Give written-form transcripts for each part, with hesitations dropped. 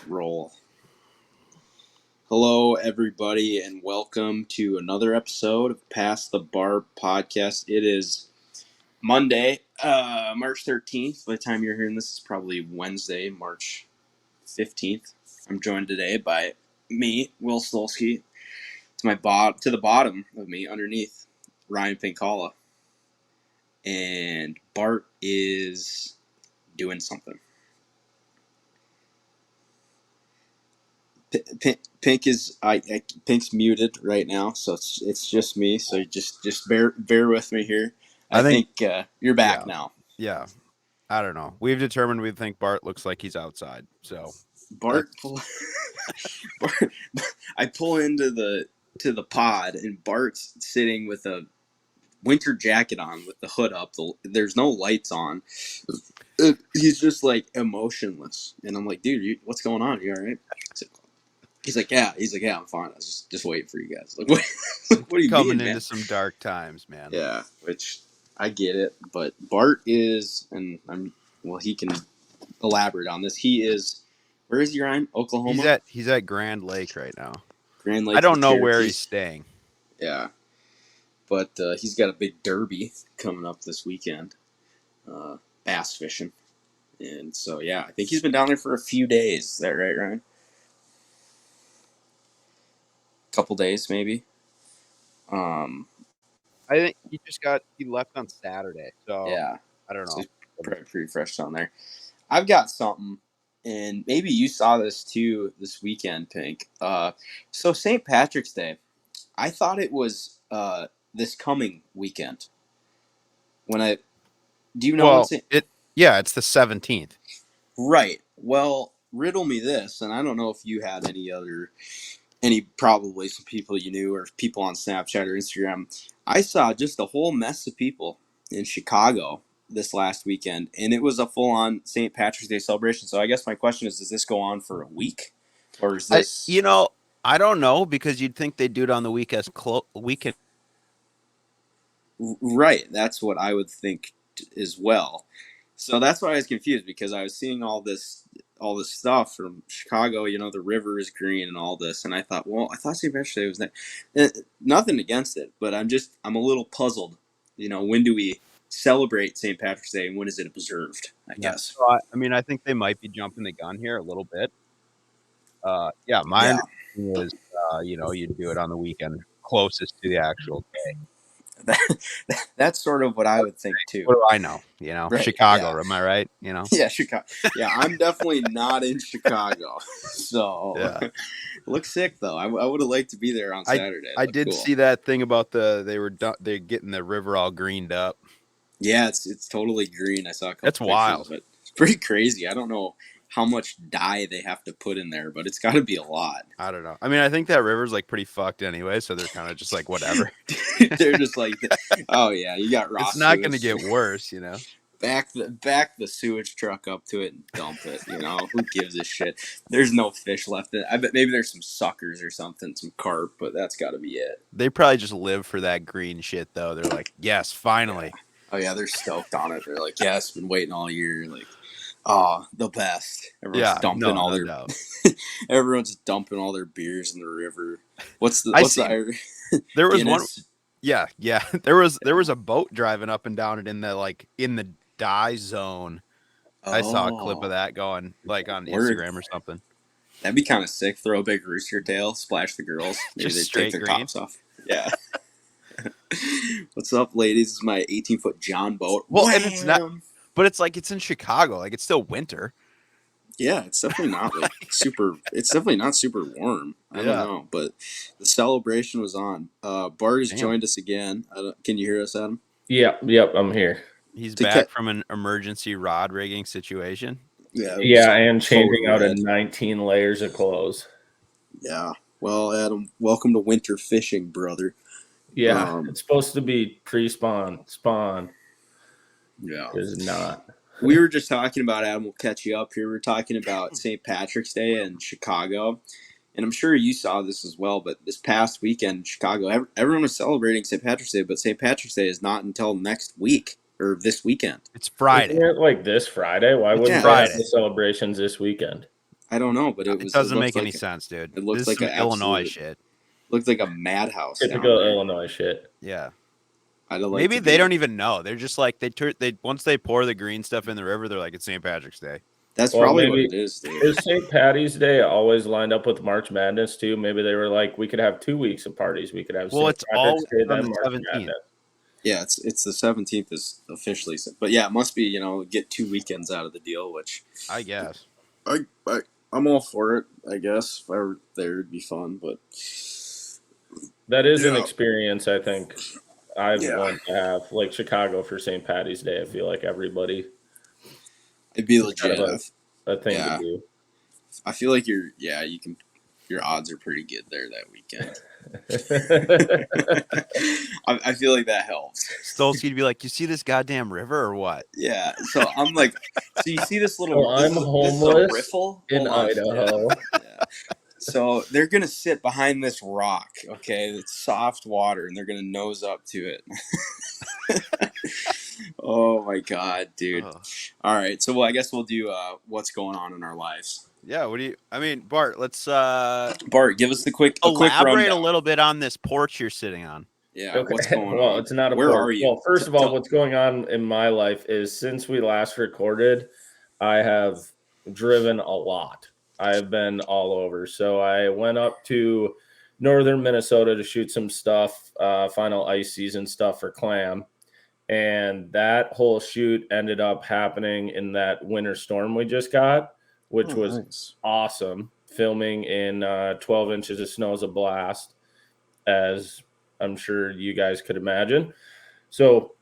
Roll. Hello, everybody, and welcome to another episode of Past The Barb podcast. It is Monday, March 13th. By the time you're hearing this, it's probably Wednesday, March 15th. I'm joined today by me, Will Stolski. To the bottom of me, underneath, Ryan Pinkalla. And Bart is doing something. Pink's muted right now, so it's just me. So just bear with me here. I think you're back now. Yeah, I don't know. We've determined we think Bart looks like he's outside. So Bart, I pull into the pod, and Bart's sitting with a winter jacket on with the hood up. There's no lights on. He's just like emotionless, and I'm like, dude, what's going on? You all right? He's like, yeah, I'm fine. I was just waiting for you guys. Like, what do you coming mean, into some dark times, man. Yeah, which I get it, but Bart is, and he can elaborate on this. He is, where is he, Ryan? Oklahoma? He's at Grand Lake right now. Grand Lake. I don't know where he's staying. Yeah, but he's got a big derby coming up this weekend, bass fishing, and so yeah, I think he's been down there for a few days. Is that right, Ryan? Couple days, maybe. I think he left on Saturday, so yeah, I don't know. So he's pretty fresh down there. I've got something, and maybe you saw this too this weekend, Pink. So St. Patrick's Day, I thought it was this coming weekend. Do you know? Well, it's the 17th. Right. Well, riddle me this, and I don't know if you had probably some people you knew or people on Snapchat or Instagram. I saw just a whole mess of people in Chicago this last weekend, and it was a full-on St. Patrick's Day celebration. So I guess my question is, does this go on for a week, or is this? I don't know, because you'd think they'd do it on the weekend. Right, that's what I would think as well. So that's why I was confused, because I was seeing all this stuff from Chicago. The river is green and all this, and I thought St. Patrick's Day was that. Nothing against it, but I'm a little puzzled. When do we celebrate St. Patrick's Day, and when is it observed? I guess. So, I think they might be jumping the gun here a little bit. My understanding was, you'd do it on the weekend closest to the actual day. That's sort of what I would think too. What do I know? Right, Chicago, yeah. Am I right? Yeah, Chicago. Yeah, I'm definitely not in Chicago. So, yeah. Looks sick though. I would have liked to be there on Saturday. I did see that thing about they're getting the river all greened up. Yeah, it's totally green. I saw a couple. That's wild. But it's pretty crazy. I don't know how much dye they have to put in there, but it's got to be a lot. I don't know. I think that river's like pretty fucked anyway, so they're kind of just like whatever. They're just like, oh yeah, you got raw. It's not going to get worse, Back the sewage truck up to it and dump it. Who gives a shit? There's no fish left. I bet maybe there's some suckers or something, some carp, but that's got to be it. They probably just live for that green shit though. They're like, yes, finally. Yeah. Oh yeah, they're stoked on it. They're like, yes, been waiting all year. Like, oh, the best. Everyone's dumping all their everyone's dumping all their beers in the river. There was one. Yeah. There was a boat driving up and down it in the dye zone. Oh, I saw a clip of that going like on Instagram or something. That'd be kind of sick. Throw a big rooster tail, splash the girls. Maybe they take their tops off. Yeah. What's up, ladies? This is my 18-foot John boat. Well, and it's not, but it's like it's in Chicago. Like it's still winter. Yeah, it's definitely not super. It's definitely not super warm. I don't know, but the celebration was on. Bart has joined us again. Can you hear us, Adam? Yep, I'm here. He's back from an emergency rod rigging situation. Yeah, and changing out 19 layers of clothes. Yeah. Well, Adam, welcome to winter fishing, brother. Yeah, it's supposed to be pre-spawn. Yeah. It's not. We were just talking about, Adam, we'll catch you up here. We're talking about St. Patrick's Day in Chicago. And I'm sure you saw this as well, but this past weekend in Chicago, everyone was celebrating St. Patrick's Day, but St. Patrick's Day is not until next week, or this weekend. It's Friday. Isn't it like this Friday? Why wouldn't they have the celebrations this weekend? I don't know, but it doesn't looked make any like sense, dude. it looked This is like some an Illinois absolute shit. looked like a madhouse down Typical there. Illinois shit. Yeah. I'd have liked Maybe to they be- don't even know. They're just like they once they pour the green stuff in the river, they're like it's St. Patrick's Day. That's Well, probably what maybe it is, dude. is St. Patty's Day always lined up with March Madness too? Maybe they were like, we could have 2 weeks of parties. We could have Well, St. it's Patrick's always Day, on then the March 17th. Madness. Yeah, it's the 17th is officially, but yeah, it must be, get 2 weekends out of the deal, which I guess. I'm all for it. I guess if I were there, it'd be fun, but That is an Yeah. experience I think I'd Yeah. want to have, like Chicago for St. Patty's Day. I feel like everybody it'd be It's legit. kind of a thing Yeah. to do. I feel like your odds are pretty good there that weekend. I feel like that helps. Stolski'd be like, "You see this goddamn river or what?" Yeah. So I'm like, so you see this little, So I'm this homeless riffle in Hold on. Idaho. Yeah. So they're gonna sit behind this rock, okay? It's soft water, and they're gonna nose up to it. Oh my god, dude! Ugh. All right, so I guess we'll do what's going on in our lives. Yeah. What do you? I mean, Bart, let's Bart, give us a quick elaborate rundown. a little bit on this porch you're sitting on. Yeah, Okay. what's going Well, on? it's not a Where porch. are you? Well, first of all, what's going on in my life is since we last recorded, I have driven a lot. I have been all over. So I went up to northern Minnesota to shoot some stuff, final ice season stuff for Clam. And that whole shoot ended up happening in that winter storm we just got, which was nice. awesome. Filming in 12 inches of snow is a blast, as I'm sure you guys could imagine. So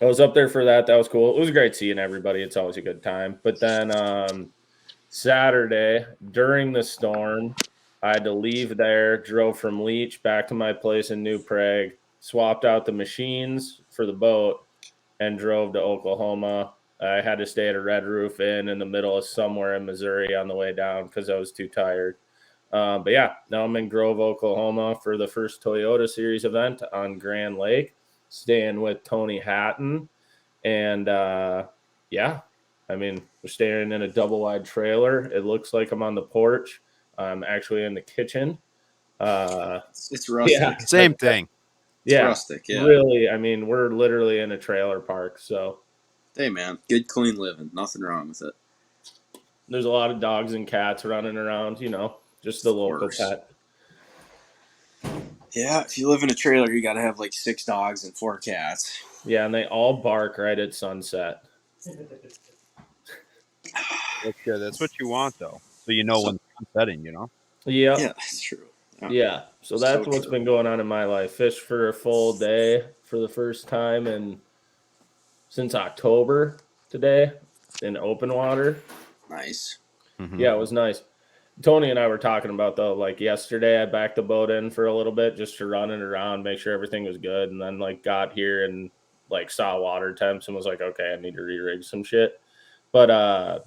I was up there for that. That was cool. It was great seeing everybody. It's always a good time. But then Saturday, during the storm, I had to leave there, drove from Leech back to my place in New Prague, swapped out the machines for the boat, and drove to Oklahoma. I had to stay at a Red Roof Inn in the middle of somewhere in Missouri on the way down because I was too tired. But yeah, now I'm in Grove, Oklahoma for the first Toyota Series event on Grand Lake, staying with Tony Hatton. And yeah, I mean, we're staying in a double wide trailer. It looks like I'm on the porch. I'm actually in the kitchen. It's rustic. Yeah, Same thing. It's yeah, rustic. Yeah. really. I mean, we're literally in a trailer park. So Hey, man, good clean living. Nothing wrong with it. there's a lot of dogs and cats running around, just the local pet. Yeah, if you live in a trailer, you got to have like 6 dogs and 4 cats. Yeah, and they all bark right at sunset. That's good. That's what you want, though. So you know when it's setting, Yeah. Yeah, that's true. Yeah. So that's what's been going on in my life. Fish for a full day for the first time since October today in open water. Nice. Mm-hmm. Yeah, it was nice. Tony and I were talking about, though, like yesterday I backed the boat in for a little bit just to run it around, make sure everything was good, and then like got here and like saw water temps and was like, okay, I need to re-rig some shit. But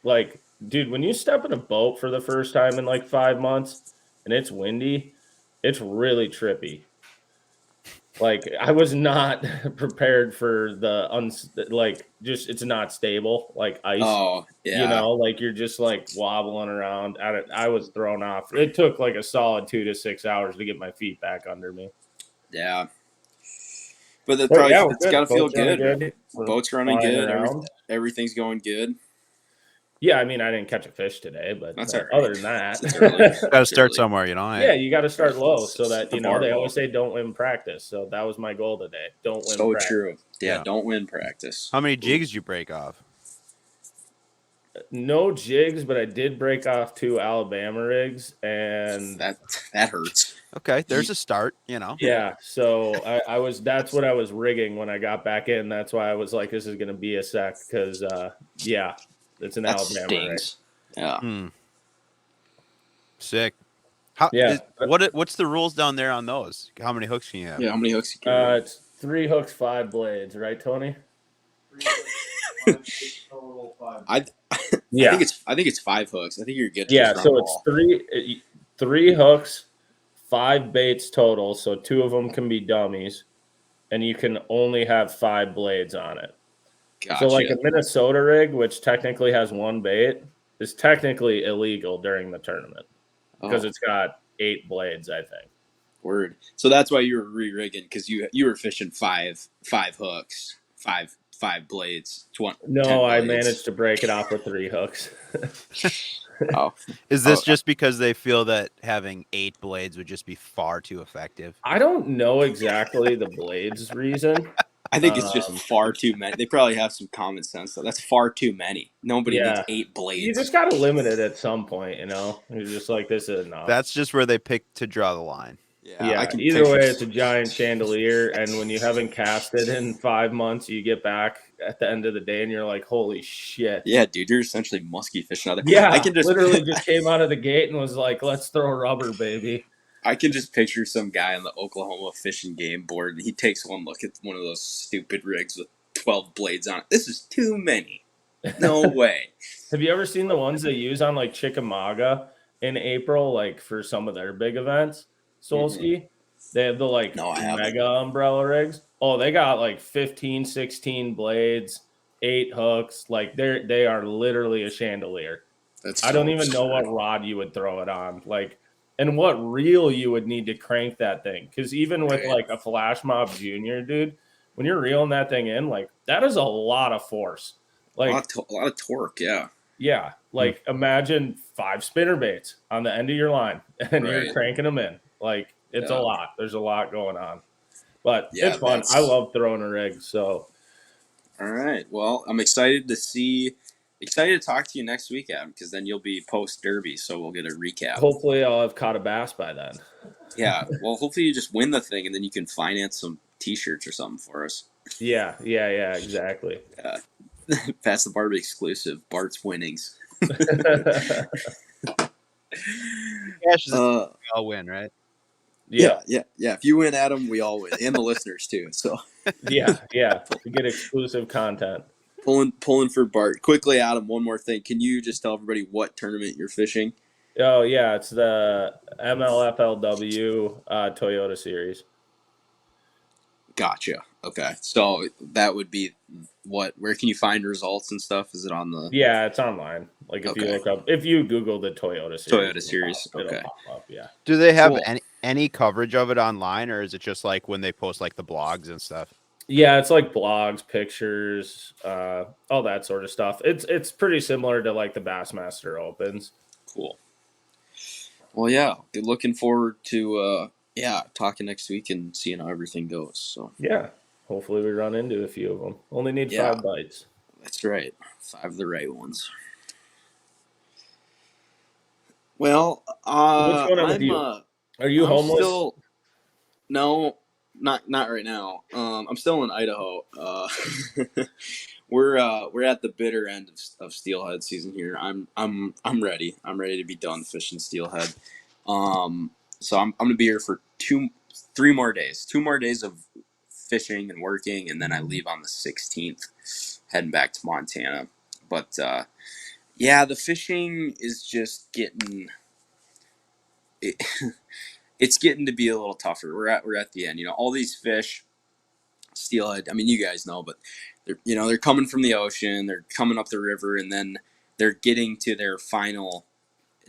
like, dude, when you step in a boat for the first time in like 5 months and it's windy, it's really trippy. Like, I was not prepared for it's not stable, like ice. Oh, yeah. Like you're just like wobbling around. I was thrown off. It took like a solid 2 to 6 hours to get my feet back under me. Yeah. But it's got to feel good. Right? Boat's running good. Everything's going good. Yeah, I mean, I didn't catch a fish today, but that's all right. Other than that, got to start somewhere, Yeah, you got to start low so that, they always say don't win practice. So that was my goal today. Don't win so practice. True. Yeah, don't win practice. How many jigs did you break off? No jigs, but I did break off 2 Alabama rigs, and that hurts. Okay, there's a start, Yeah, so that's what I was rigging when I got back in. That's why I was like, this is going to be a sec because, yeah, it's an Alabama rig. Yeah. Sick. What's the rules down there on those? How many hooks can you have? Yeah, how many hooks you can It's 3 hooks, 5 blades, right, Tony? I think it's 5 hooks. I think you're good. Yeah, so it's three hooks, 5 baits total. So 2 of them can be dummies, and you can only have 5 blades on it. Gotcha. So like a Minnesota rig, which technically has 1 bait, is technically illegal during the tournament because Oh, it's got 8 blades, I think. word. So that's why you were re-rigging, because you were fishing five hooks, five blades, 10 No, I blades. managed to break it off with 3 hooks. Oh, Is oh, this just because they feel that having 8 blades would just be far too effective? I don't know exactly the blades reason. I think it's just far too many. They probably have some common sense though. That's far too many. Nobody needs Yeah. 8 You blades. just got to limit it at some point, you know? You're just like, this is enough. That's just where they pick to draw the line. Yeah, I can Either picture. way, it's a giant chandelier. And when you haven't casted in 5 months, you get back at the end of the day and you're like, holy shit. Yeah, dude, you're essentially musky fishing out there. Yeah, I can just literally just came out of the gate and was like, let's throw rubber, baby. I can just picture some guy on the Oklahoma fishing game board, and he takes one look at one of those stupid rigs with 12 blades on it. This is too many. No way. Have you ever seen the ones they use on like Chickamauga in April, like for some of their big events? Stolski? They have the like No, I haven't. mega umbrella rigs. Oh, they got like 15, 16 blades, 8 hooks. Like they are literally a chandelier. That's I so don't even know absurd. what rod you would throw it on. Like, and what reel you would need to crank that thing. Because even with Right. like a Flash Mob Junior, dude, when you're reeling that thing in, like that is a lot of force. Like, A lot of torque, yeah. yeah, like imagine 5 spinner baits on the end of your line and you're Right. cranking them in. Like, it's a Yeah. lot. There's a lot going on. But Yeah, it's fun. I love throwing a rig. So, all right. Well, I'm excited to talk to you next week, Adam, because then you'll be post Derby, so we'll get a recap. hopefully, I'll have caught a bass by then. Yeah. Well, hopefully you just win the thing, and then you can finance some T-shirts or something for us. Yeah, exactly. Past the Barb exclusive. Bart's winnings. I'll win, right? Yeah. If you win, Adam, we all win, and the listeners too. So yeah, to get exclusive content. pulling for Bart quickly. Adam, one more thing. Can you just tell everybody what tournament you're fishing? Oh yeah, it's the MLFLW Toyota Series. Gotcha. Okay, so that would be what? Where can you find results and stuff? Is it on the? Yeah, it's online. Like if you look up, if you Google the Toyota Series, it'll pop up. Yeah. Do they have Cool. any coverage of it online, or is it just like when they post like the blogs and stuff? Yeah, it's like blogs, pictures, all that sort of stuff. It's pretty similar to like the Bassmaster Opens. Cool. Well, yeah, looking forward to talking next week and seeing how everything goes. So yeah, hopefully we run into a few of them. Only need 5 bites. That's right, 5 of the right ones. Well, what's going on with you? Are you homeless? No, not right now. I'm still in Idaho. We're at the bitter end of steelhead season here. I'm ready. I'm ready to be done fishing steelhead. So I'm gonna be here for 3 more days. 2 more days of fishing and working, and then I leave on the 16th, heading back to Montana. But the fishing is just getting. It's getting to be a little tougher. We're at the end. All these fish, steelhead. I mean, you guys know, but they're coming from the ocean. They're coming up the river, and then they're getting to their final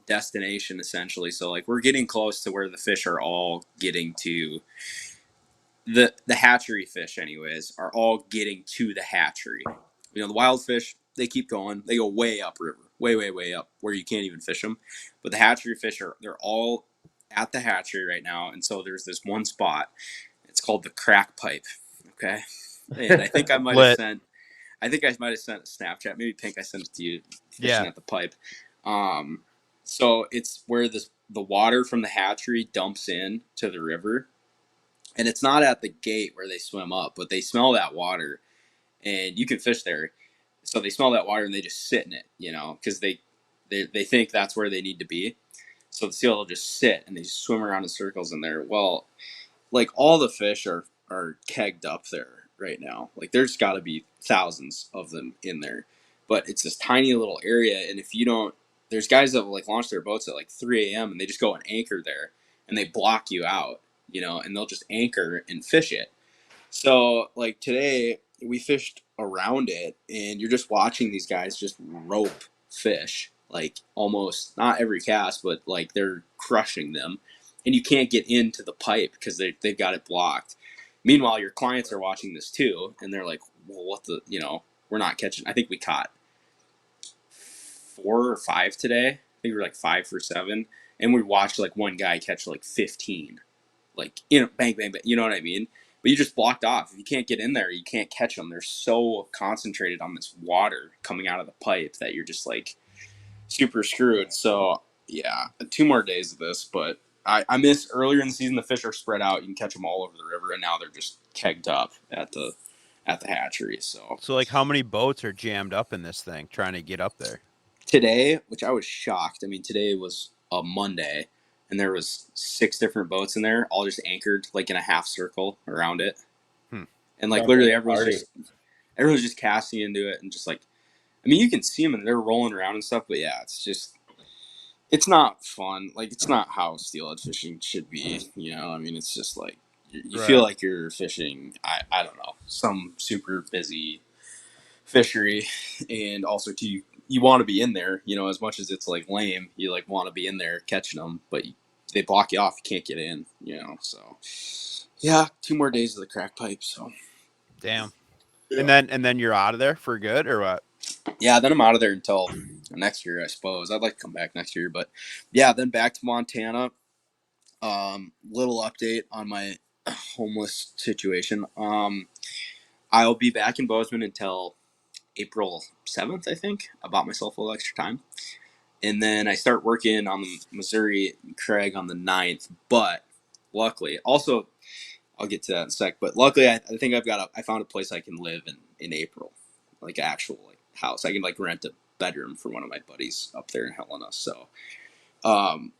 destination, essentially. So, like, we're getting close to where the fish are all getting to the hatchery fish. Anyways, are all getting to the hatchery. The wild fish, they keep going. They go way up river, way up, where you can't even fish them. But the hatchery fish they're all at the hatchery right now, and so there's this one spot. It's called the crack pipe. Okay, and I think I might have sent a Snapchat. Maybe Pink, I sent it to you. Fishing at the pipe. So it's where the water from the hatchery dumps in to the river, and it's not at the gate where they swim up, but they smell that water, and you can fish there. So they smell that water and they just sit in it, because they think that's where they need to be. So the seal will just sit and they swim around in circles in there. Well, like, all the fish are kegged up there right now. Like, there's got to be thousands of them in there, but it's this tiny little area. And if you don't, there's guys that will like launch their boats at like 3 a.m. and they just go and anchor there, and they block you out, and they'll just anchor and fish it. So, like, today we fished around it, and you're just watching these guys just rope fish like almost not every cast, but like they're crushing them, and you can't get into the pipe because they've got it blocked. Meanwhile, your clients are watching this too, and they're like, well, what the, we're not catching. I think we caught 4 or 5 today. I think we were like 5 for 7, and we watched like one guy catch like 15, like bang bang bang. You know what I mean? But you just blocked off. If you can't get in there, you can't catch them. They're so concentrated on this water coming out of the pipe that you're just like super screwed. So yeah, 2 more days of this, but I miss earlier in the season. The fish are spread out. You can catch them all over the river, and now they're just kegged up at the hatchery. So like, how many boats are jammed up in this thing trying to get up there? today, which I was shocked. I mean, today was a Monday, and there was 6 different boats in there, all just anchored like in a half circle around it. And like literally everyone's just casting into it, and just like, I mean, you can see them and they're rolling around and stuff, but yeah, it's not fun. Like, it's not how steelhead fishing should be. I mean, it's just like you feel like you're fishing. I don't know, some super busy fishery, and also too, you want to be in there. As much as it's like lame, you like want to be in there catching them, but they block you off. You can't get in. So yeah, 2 more days of the crack pipe. So damn. Yeah. And then you're out of there for good, or what? Yeah, then I'm out of there until next year, I suppose. I'd like to come back next year, but yeah, then back to Montana. Little update on my homeless situation. I'll be back in Bozeman until April 7th, I think. I bought myself a little extra time. And then I start working on the Missouri Craig on the 9th, but luckily, also, I'll get to that in a sec, but luckily I think I found a place I can live in April, like actual like house. I can like rent a bedroom for one of my buddies up there in Helena. So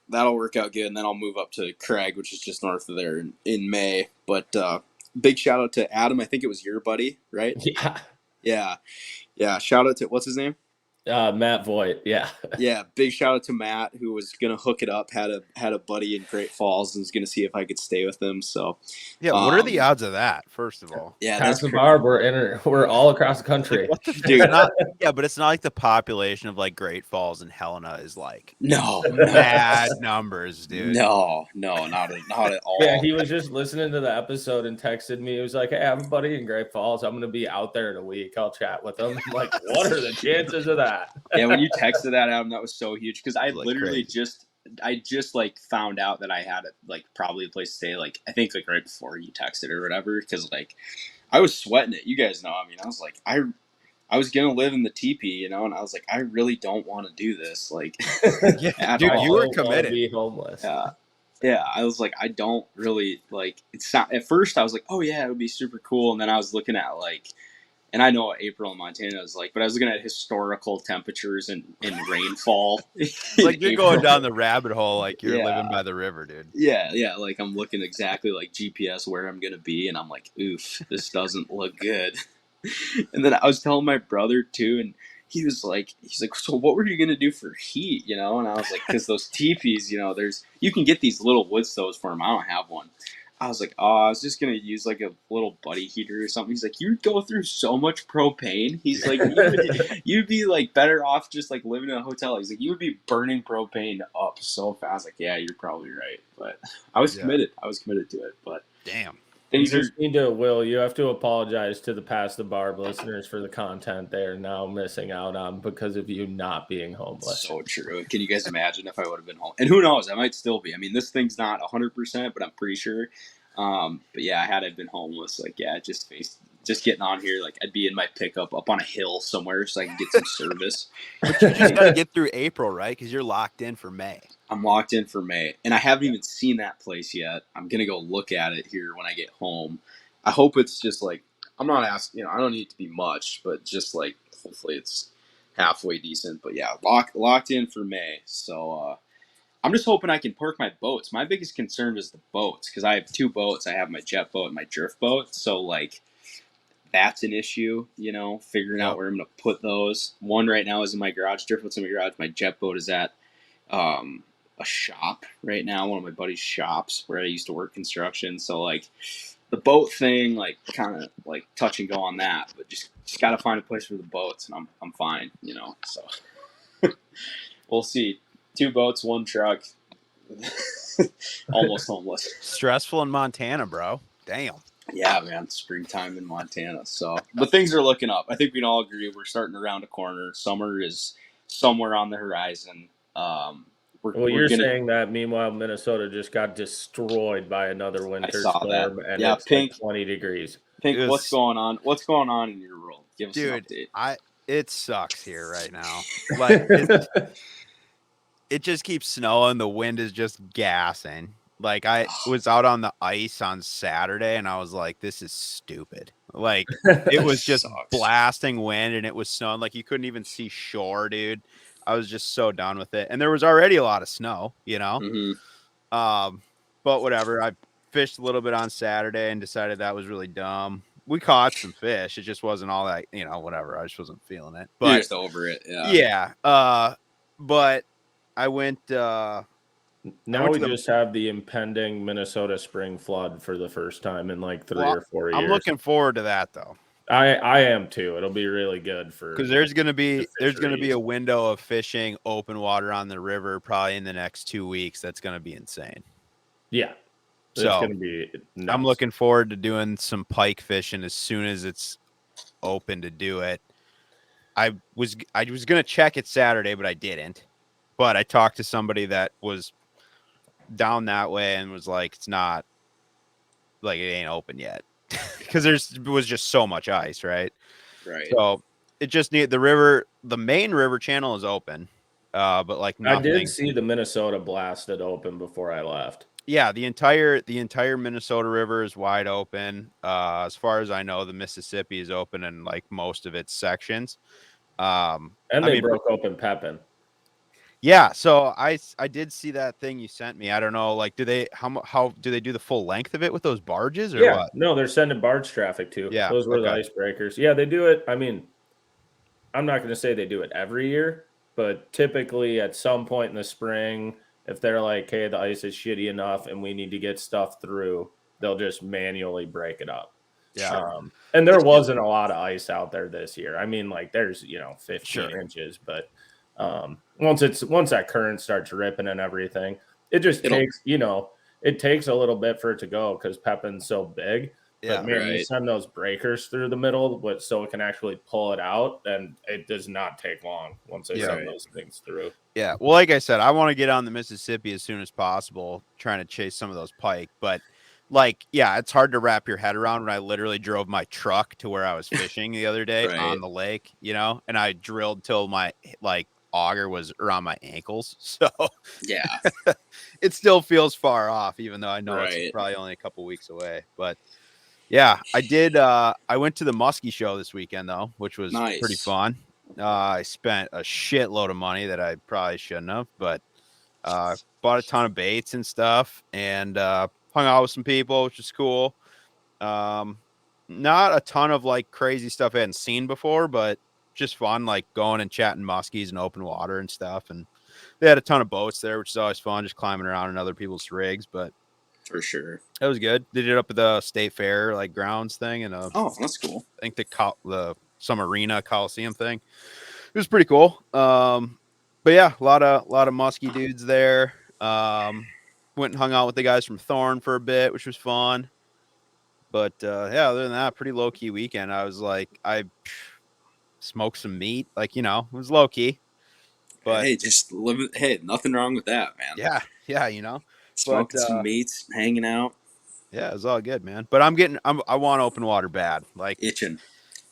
that'll work out good, and then I'll move up to Craig, which is just north of there in May. But big shout out to Adam. I think it was your buddy, right? Yeah. Shout out to, what's his name? Matt Voigt. Yeah, big shout out to Matt, who was gonna hook it up. Had a buddy in Great Falls and was gonna see if I could stay with him. So yeah, what are the odds of that? First of all, yeah, Past The Barb. We're all across the country. Like, what the dude? Yeah, but it's not like the population of like Great Falls and Helena is like no bad numbers, dude. No, not at all. Yeah, he was just listening to the episode and texted me. He was like, "Hey, I have a buddy in Great Falls. I'm going to be out there in a week. I'll chat with him." I'm like, what are the chances of that? Yeah, when you texted that, Adam, that was so huge because I like literally just like found out that I had like probably a place to stay. Like, I think like right before you texted or whatever, because like I was sweating it. You guys know. I mean, I was like, I was gonna live in the teepee, and I was like, I really don't want to do this. Like, yeah, dude, you were committed. Be homeless. Yeah, I was like, I don't really like. It's not. At first, I was like, oh yeah, it would be super cool, and then I was looking at like, and I know what April in Montana is like, but I was looking at historical temperatures and rainfall. Like, you're going down the rabbit hole, like you're living by the river, dude. Yeah. Like, I'm looking exactly like GPS where I'm gonna be, and I'm like, oof, this doesn't look good. And then I was telling my brother too, and he's like, so what were you gonna do for heat, And I was like, because those teepees, you can get these little wood stoves for them. I don't have one. I was like, oh, I was just gonna use like a little buddy heater or something. He's like, you'd go through so much propane. He's like, you'd be like better off just like living in a hotel. He's like, you would be burning propane up so fast. I was like, yeah, you're probably right. But I was committed. I was committed to it. But damn. Things you need to, Will, you have to apologize to the Past the Barb listeners for the content they are now missing out on because of you not being homeless. So true. Can you guys imagine if I would have been home? And who knows? I might still be. I mean, this thing's not 100%, but I'm pretty sure. But yeah, had I been homeless, like, yeah, just getting on here, like, I'd be in my pickup up on a hill somewhere so I can get some service. But you just got to get through April, right? Because you're locked in for May. I'm locked in for May, and I haven't even seen that place yet. I'm gonna go look at it here when I get home. I hope it's just like, I'm not asking, I don't need it to be much, but just like, hopefully it's halfway decent. But yeah, locked in for May. So I'm just hoping I can park my boats. My biggest concern is the boats, because I have 2 boats. I have my jet boat and my drift boat. So like, that's an issue, figuring out where I'm gonna put those. One right now is in my garage. Drift boat's in my garage. My jet boat is at a shop right now, one of my buddy's shops where I used to work construction. So like, the boat thing, like, kind of like touch and go on that, but just got to find a place for the boats, and I'm fine, So We'll see. 2 boats, 1 truck. Almost homeless. Stressful in Montana, bro. Damn. Yeah, man. Springtime in Montana. So, but things are looking up. I think we can all agree we're starting to round a corner. Summer is somewhere on the horizon. You're saying that. Meanwhile, Minnesota just got destroyed by another winter storm, and it's Pink, like 20 degrees. Pink, what's going on? What's going on in your world? Give us an update. It sucks here right now. Like it just keeps snowing. The wind is just gassing. Like I was out on the ice on Saturday and I was like, this is stupid. Like it was just blasting wind and it was snowing. Like you couldn't even see shore, dude. I was just so done with it. And there was already a lot of snow, you know? Mm-hmm. But whatever. I fished a little bit on Saturday and decided that was really dumb. We caught some fish. It just wasn't all that, you know, whatever. I just wasn't feeling it. But you're just over it. Yeah. Yeah. But I went now we just have the impending Minnesota spring flood for the first time in like 3 or 4 years. I'm looking forward to that though. I am too. It'll be really good because there's gonna be a window of fishing open water on the river probably in the next 2 weeks. That's gonna be insane. Yeah. So it's gonna be nuts. I'm looking forward to doing some pike fishing as soon as it's open to do it. I was gonna check it Saturday, but I didn't. But I talked to somebody that was down that way and was like, it's not like it ain't open yet because was just so much ice, right? Right. So it just the main river channel is open, but like nothing. I did see the Minnesota blasted open before I left. Yeah, the entire Minnesota River is wide open. As far as I know, the Mississippi is open in like most of its sections. And they broke open Pepin. Yeah, so I did see that thing you sent me. I don't know, like, how do they do the full length of it with those barges or what? No, they're sending barge traffic too. Yeah, those were the icebreakers. Yeah, they do it. I mean, I'm not going to say they do it every year, but typically at some point in the spring, if they're like, hey, the ice is shitty enough and we need to get stuff through, they'll just manually break it up. Yeah. And there wasn't a lot of ice out there this year. I mean, like there's, 15 inches, but once that current starts ripping and everything, it just takes, it takes a little bit for it to go because Pepin's so big. But you send those breakers through the middle so it can actually pull it out, and it does not take long once they send those things through. Yeah. Well, like I said, I want to get on the Mississippi as soon as possible, trying to chase some of those pike. But it's hard to wrap your head around when I literally drove my truck to where I was fishing the other day on the lake, and I drilled till my auger was around my ankles. So yeah, it still feels far off, even though I know it's probably only a couple weeks away. But yeah, I did. I went to the Muskie show this weekend though, which was pretty fun. I spent a shitload of money that I probably shouldn't have, but bought a ton of baits and stuff and hung out with some people, which is cool. Not a ton of crazy stuff I hadn't seen before, but just fun, going and chatting muskies and open water and stuff. And they had a ton of boats there, which is always fun, just climbing around in other people's rigs. But for sure, that was good. They did it up at the State Fair grounds thing, and that's cool. I think the some arena Coliseum thing. It was pretty cool. But yeah, a lot of muskie dudes there. Went and hung out with the guys from Thorn for a bit, which was fun. But other than that, pretty low key weekend. I was I smoked some meat, it was low key. But hey, just live it. Hey, nothing wrong with that, man. Yeah, smoking some meats, hanging out. Yeah, it was all good, man. But I want open water bad, itching.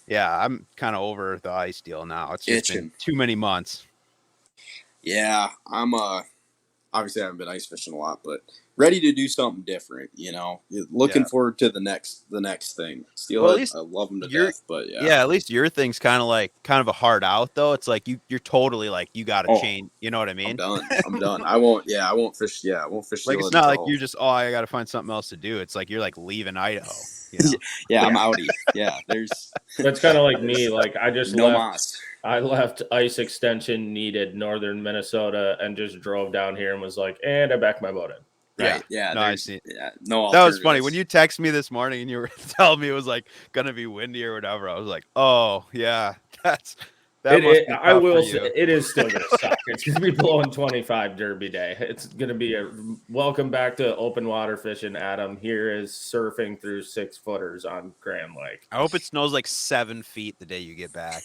Yeah, I'm kind of over the ice deal now. It's just been too many months. Yeah, I'm obviously I haven't been ice fishing a lot, but ready to do something different. Looking forward to the next thing. Steelhead, I love them to death, but yeah, at least your thing's kind of a hard out though. It's you're totally you got to change. You know what I mean? I'm done. I won't fish. Yeah, I won't fish. It's not you're just I got to find something else to do. It's you're leaving Idaho. Yeah, I'm outie. Yeah, that's kind of like me. I just left. I left ice extension needed northern Minnesota and just drove down here and was and I backed my boat in. Right. Yeah. No, I see. Yeah, no. That was funny when you texted me this morning and you were telling me it was gonna be windy or whatever. I was like, oh yeah, I will say it is still going to suck. It's going to be blowing 25 Derby Day. It's going to be a welcome back to open water fishing. Adam here is surfing through 6-footers on Grand Lake. I hope it snows like 7 feet the day you get back.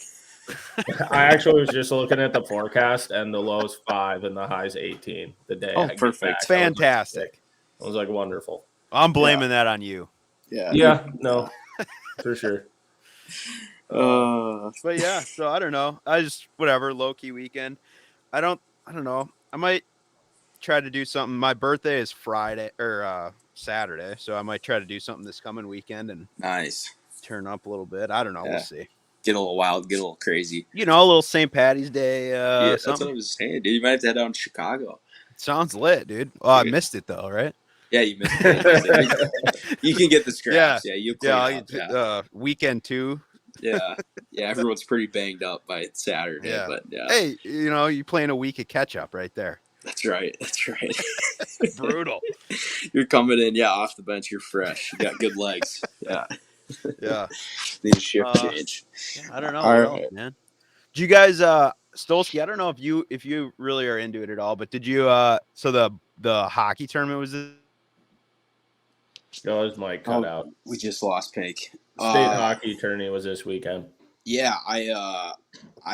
I actually was just looking at the forecast, and the low's 5 and the high's 18 the day. Oh, perfect. Fantastic. It was like wonderful. I'm blaming that on you. Yeah, no, for sure. But yeah, so I don't know. I just whatever, low-key weekend. I don't know. I might try to do something. My birthday is Friday or Saturday, so I might try to do something this coming weekend and turn up a little bit. I don't know. We'll see. Get a little wild, get a little crazy. A little St. Patty's Day. That's what I was saying, dude. You might have to head down to Chicago. Sounds lit, dude. Oh, I missed it though, right? Yeah, you missed it. You can get the scraps. Yeah, you clean up. Weekend 2. Yeah, everyone's pretty banged up by Saturday. Yeah. But yeah. Hey, you playing a week of catch up right there. That's right. Brutal. You're coming in, off the bench. You're fresh. You got good legs. Yeah. Need a shift change. I don't know. All right, man. Do you guys, Stolski? I don't know if you really are into it at all, but did you? So the hockey tournament was this? No, his mic cut out. We just lost Pink. State hockey tourney was this weekend. Yeah, I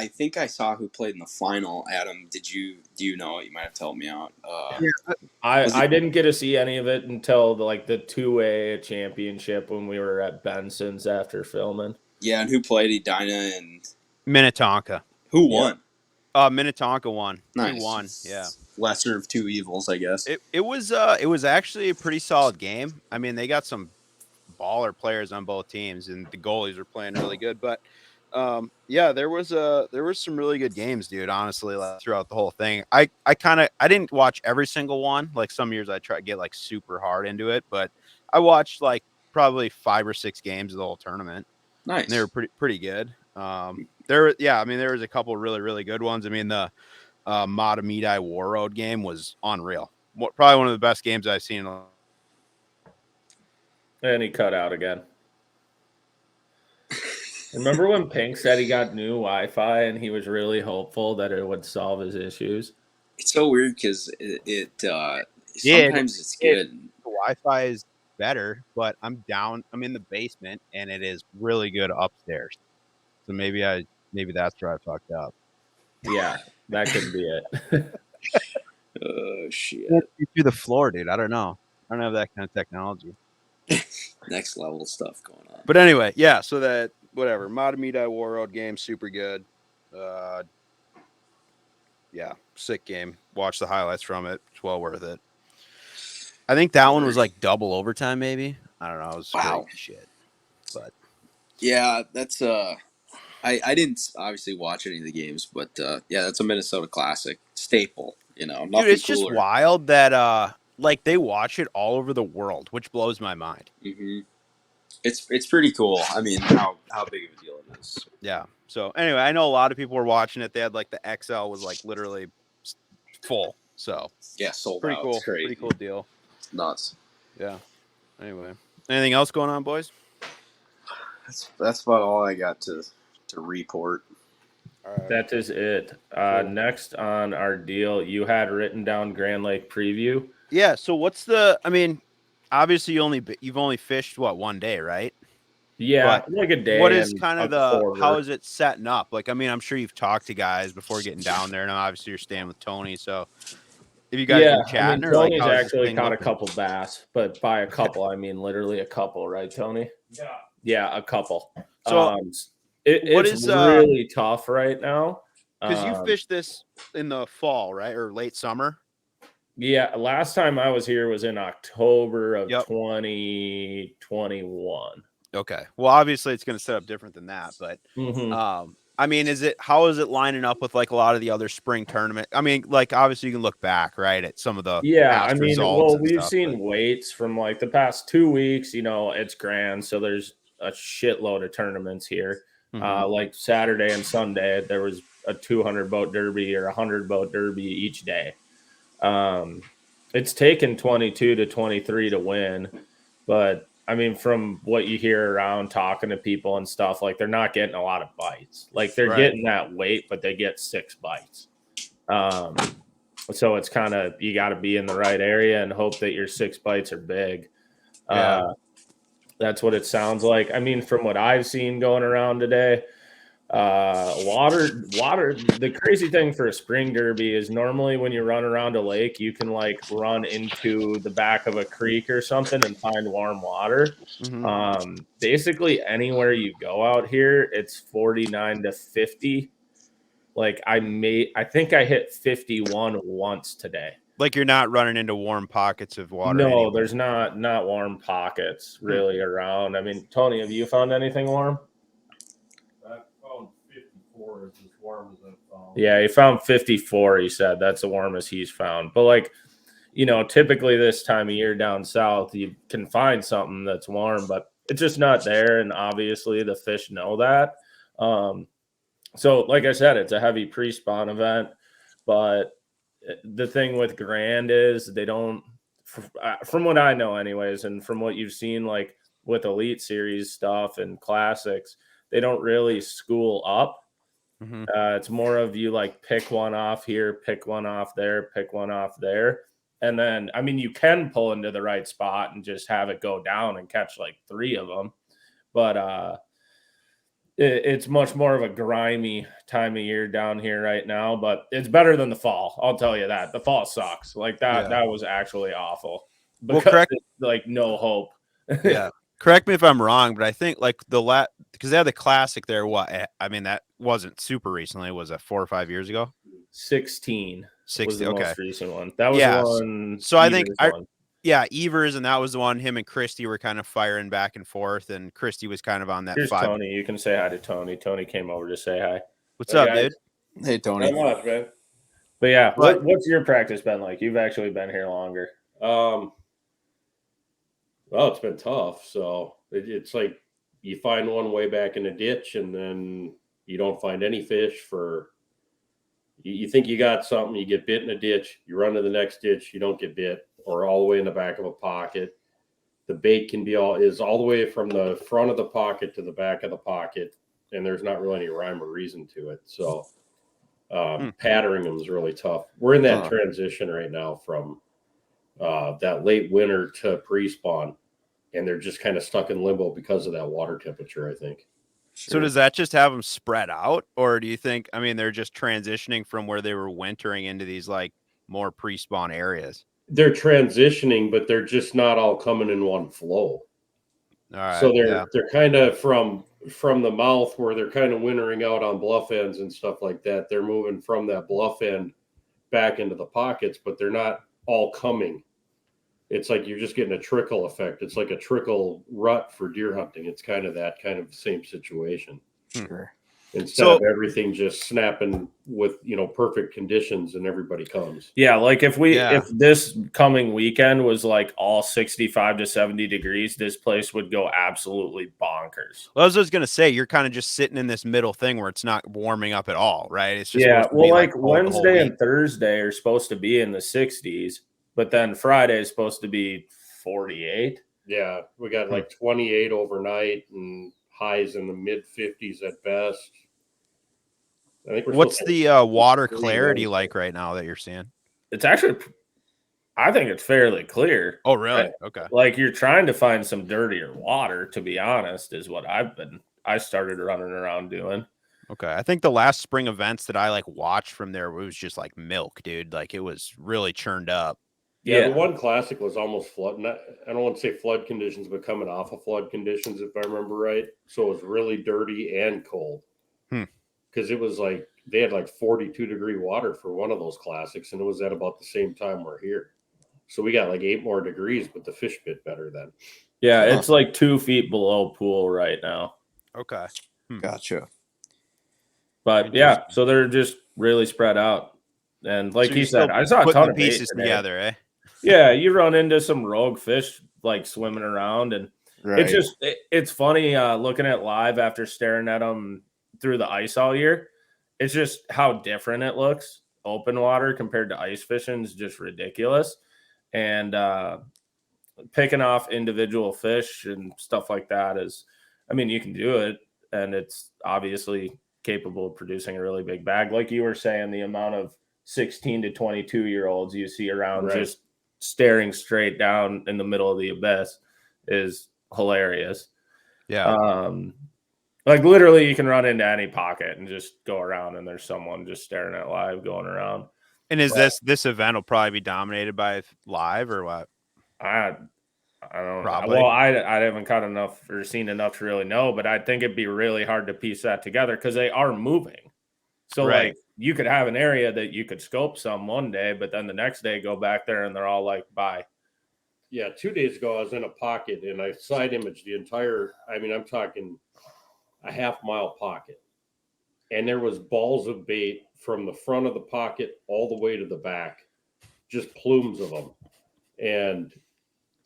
think I saw who played in the final. Adam, do you know? You might have to help me out. I didn't get to see any of it until the 2A championship when we were at Benson's after filming. Yeah, and who played? Edina and Minnetonka. Who won? Minnetonka won. Nice. He won. Yeah. Lesser of two evils, I guess. It was actually a pretty solid game. I mean, they got some baller players on both teams, and the goalies were playing really good. But there was some really good games, dude. Honestly, throughout the whole thing, I didn't watch every single one. Like some years, I try to get super hard into it, but I watched probably 5 or 6 games of the whole tournament. Nice. And they were pretty good. There was a couple really, really good ones. I mean, the Matamidi War Road game was unreal. Probably one of the best games I've seen. And he cut out again. Remember when Pink said he got new Wi-Fi and he was really hopeful that it would solve his issues? It's so weird because sometimes it's good. The Wi-Fi is better, but I'm in the basement and it is really good upstairs. So maybe that's where I fucked up. Yeah, that could be it. Oh shit! Through the floor, dude. I don't know. I don't have that kind of technology. Next level stuff going on. But anyway, yeah. So that whatever Matamidi War Road game, super good. Sick game. Watch the highlights from it. It's well worth it. I think that one was double overtime, maybe. I don't know. It was crazy shit. But yeah, that's I didn't obviously watch any of the games, but that's a Minnesota classic staple. Nothing dude, it's cooler. Just wild that they watch it all over the world, which blows my mind. Mm-hmm. It's pretty cool. I mean, how big of a deal it is. Yeah. So anyway, I know a lot of people were watching it. They had the XL was literally full. So yeah, sold pretty out. Cool. It's crazy. Pretty cool deal. It's nuts. Yeah. Anyway, anything else going on, boys? That's about all I got to report. All right. That is it. Cool. Next on our deal, you had written down Grand Lake preview. Yeah. So obviously you've only fished one day, right? Yeah, a day. What is kind of how is it setting up? I'm sure you've talked to guys before getting down there, and obviously you're staying with Tony. So if you guys been chatting, Tony's actually caught a couple bass, but by a couple, I mean literally a couple, right, Tony? Yeah, a couple. So it's really tough right now because you fished this in the fall, right, or late summer. Yeah, last time I was here was in October of 2021. Okay. Well, obviously it's going to set up different than that, but I mean, how is it lining up with a lot of the other spring tournament? I mean, obviously you can look back, right, at some of the we've seen weights from the past 2 weeks, it's grand, so there's a shitload of tournaments here. Saturday and Sunday there was a 200 boat derby or 100 boat derby each day. It's taken 22 to 23 to win, but I mean, from what you hear around talking to people and stuff, like they're not getting a lot of bites. Like they're getting that weight, but they get 6 bites. So it's kind of, you got to be in the right area and hope that your 6 bites are big. That's what it sounds like. I mean, from what I've seen going around today, water. The crazy thing for a spring derby is normally when you run around a lake, you can like run into the back of a creek or something and find warm water. Basically anywhere you go out here, it's 49 to 50. Like I think I hit 51 once today. Like you're not running into warm pockets of water. No, anywhere. There's not warm pockets really around. I mean, Tony, have you found anything warm? I found 54 is as warm as I've found. Yeah, he found 54, he said. That's the warmest he's found. But like, you know, typically this time of year down south, you can find something that's warm, but it's just not there. And obviously the fish know that. So like I said, it's a heavy pre-spawn event, but the thing with Grand is they don't, from what I know anyways, and from what you've seen, like with Elite Series stuff and classics, they don't really school up. It's more of you like pick one off here, pick one off there, pick one off there. And then, I mean, you can pull into the right spot and just have it go down and catch like 3 of them. But it's much more of a grimy time of year down here right now, but it's better than the fall. I'll tell you that. The fall sucks. Like that was actually awful. Because well, correct. Like no hope. Yeah. Correct me if I'm wrong, but I think like because they had the classic there. I mean, that wasn't super recently. Was it 4 or 5 years ago? 16 was the most recent one. That was one. So I think Evers, and that was the one. Him and Christy were kind of firing back and forth, and Christy was kind of on that. Here's 5. Tony. You can say hi to Tony. Tony came over to say hi. What's up, dude? Hey, Tony. Not much, man. But yeah, what's your practice been like? You've actually been here longer. Well, it's been tough. So it's like you find one way back in the ditch, and then you don't find any fish for. You think you got something, you get bit in a ditch, you run to the next ditch, you don't get bit, or all the way in the back of a pocket. The bait can be all the way from the front of the pocket to the back of the pocket, and there's not really any rhyme or reason to it. So patterning them is really tough. We're in that transition right now from that late winter to pre-spawn, and they're just kind of stuck in limbo because of that water temperature, I think. Sure. So does that just have them spread out, or do you think, I mean, they're just transitioning from where they were wintering into these like more pre-spawn areas? They're transitioning, but they're just not all coming in one flow. All right. So they're kind of from the mouth where they're kind of wintering out on bluff ends and stuff like that. They're moving from that bluff end back into the pockets, but they're not all coming. It's like you're just getting a trickle effect. It's like a trickle rut for deer hunting. It's kind of that kind of same situation. Sure. Instead of everything just snapping with, perfect conditions and everybody comes. Yeah. Like if this coming weekend was like all 65 to 70 degrees, this place would go absolutely bonkers. Well, I was going to say, you're kind of just sitting in this middle thing where it's not warming up at all, right? It's just like Wednesday and Thursday are supposed to be in the 60s. But then Friday is supposed to be 48. Yeah, we got like 28 overnight and highs in the mid 50s at best. I think what's the water clarity like right now that you're seeing? It's actually, I think it's fairly clear. Oh, really? Okay. Like you're trying to find some dirtier water, to be honest, is what I started running around doing. Okay. I think the last spring events that I watched from there, it was just like milk, dude. Like it was really churned up. Yeah, the one classic was almost flood. I don't want to say flood conditions, but coming off of flood conditions, if I remember right. So it was really dirty and cold. Because it was like they had 42-degree water for one of those classics, and it was at about the same time we're here. So we got 8 more degrees, but the fish bit better then. Yeah, it's 2 feet below pool right now. Okay. Gotcha. But yeah, so they're just really spread out. And like he said, I saw a ton of pieces together, eh? Yeah, you run into some rogue fish swimming around, and it's funny looking at live after staring at them through the ice all year. It's just how different it looks. Open water compared to ice fishing is just ridiculous. And picking off individual fish and stuff like that is, I mean, you can do it, and it's obviously capable of producing a really big bag. Like you were saying, the amount of 16 to 22-year-olds you see around just staring straight down in the middle of the abyss is hilarious. Yeah. Like literally you can run into any pocket and just go around and there's someone just staring at live going around. And is this event will probably be dominated by live or what? I don't Probably. know. Well, I haven't caught enough or seen enough to really know, but I think it'd be really hard to piece that together because they are moving. So like you could have an area that you could scope some one day, but then the next day go back there and they're all like, bye. Yeah, 2 days ago I was in a pocket and I side imaged the entire, I mean, I'm talking a half-mile pocket. And there was balls of bait from the front of the pocket all the way to the back, just plumes of them. And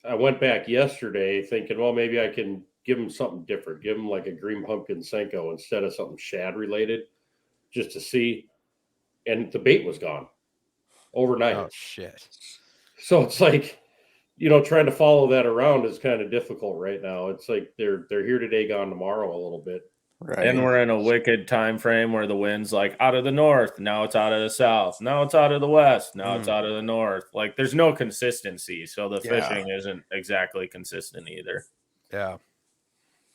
I went back yesterday thinking, well, maybe I can give them something different, give them like a green pumpkin Senko instead of something shad related, just to see. And the bait was gone overnight. Oh, shit. So it's like, you know, trying to follow that around is kind of difficult right now. It's like they're here today, gone tomorrow a little bit. Right. And we're in a wicked time frame where the wind's like out of the north, now it's out of the south, now it's out of the west, now it's out of the north. Like there's no consistency, so the fishing isn't exactly consistent either. Yeah.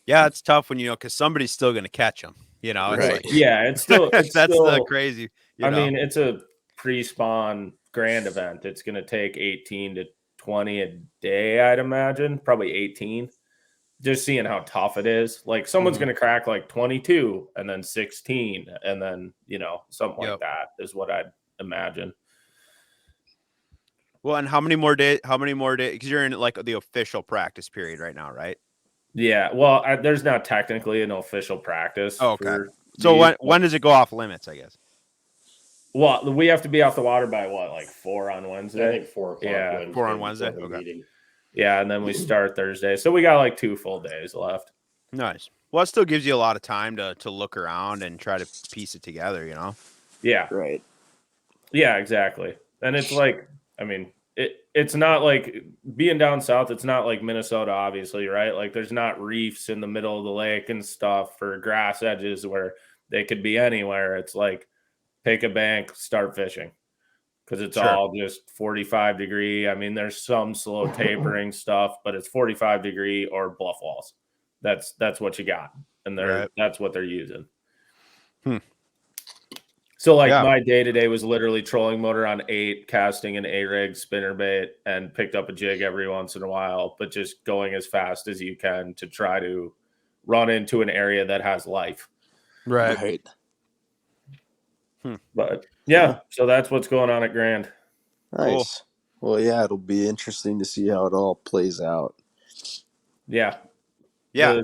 Yeah, it's tough when because somebody's still going to catch them. It's like, it's still that's the crazy. I mean, it's a pre-spawn grand event. It's going to take 18 to 20 a day, I'd imagine, probably 18. Just seeing how tough it is. Like someone's going to crack like 22 and then 16 and then, something like that is what I'd imagine. Well, and how many more days? Because you're in like the official practice period right now, right? Yeah. Well, there's not technically an official practice. Oh, okay. So when does it go off limits, I guess? Well, we have to be off the water by what, like 4 on Wednesday? I think 4 o'clock. Yeah, Wednesday, 4 on Wednesday. Okay. Meeting. Yeah, and then we start Thursday. So we got like 2 full days left. Nice. Well, it still gives you a lot of time to look around and try to piece it together, Yeah. Right. Yeah, exactly. And it's like, I mean, it's not like being down south. It's not like Minnesota, obviously, right? Like there's not reefs in the middle of the lake and stuff or grass edges where they could be anywhere. It's like pick a bank, start fishing. Because it's all just 45 degree. I mean, there's some slow tapering stuff, but it's 45 degree or bluff walls. That's what you got. And that's what they're using. So like my day-to-day was literally trolling motor on 8, casting an A-rig spinnerbait, and picked up a jig every once in a while, but just going as fast as you can to try to run into an area that has life. Right. But yeah, so that's what's going on at Grand. Nice. Cool. Well, yeah, it'll be interesting to see how it all plays out. Yeah. Yeah.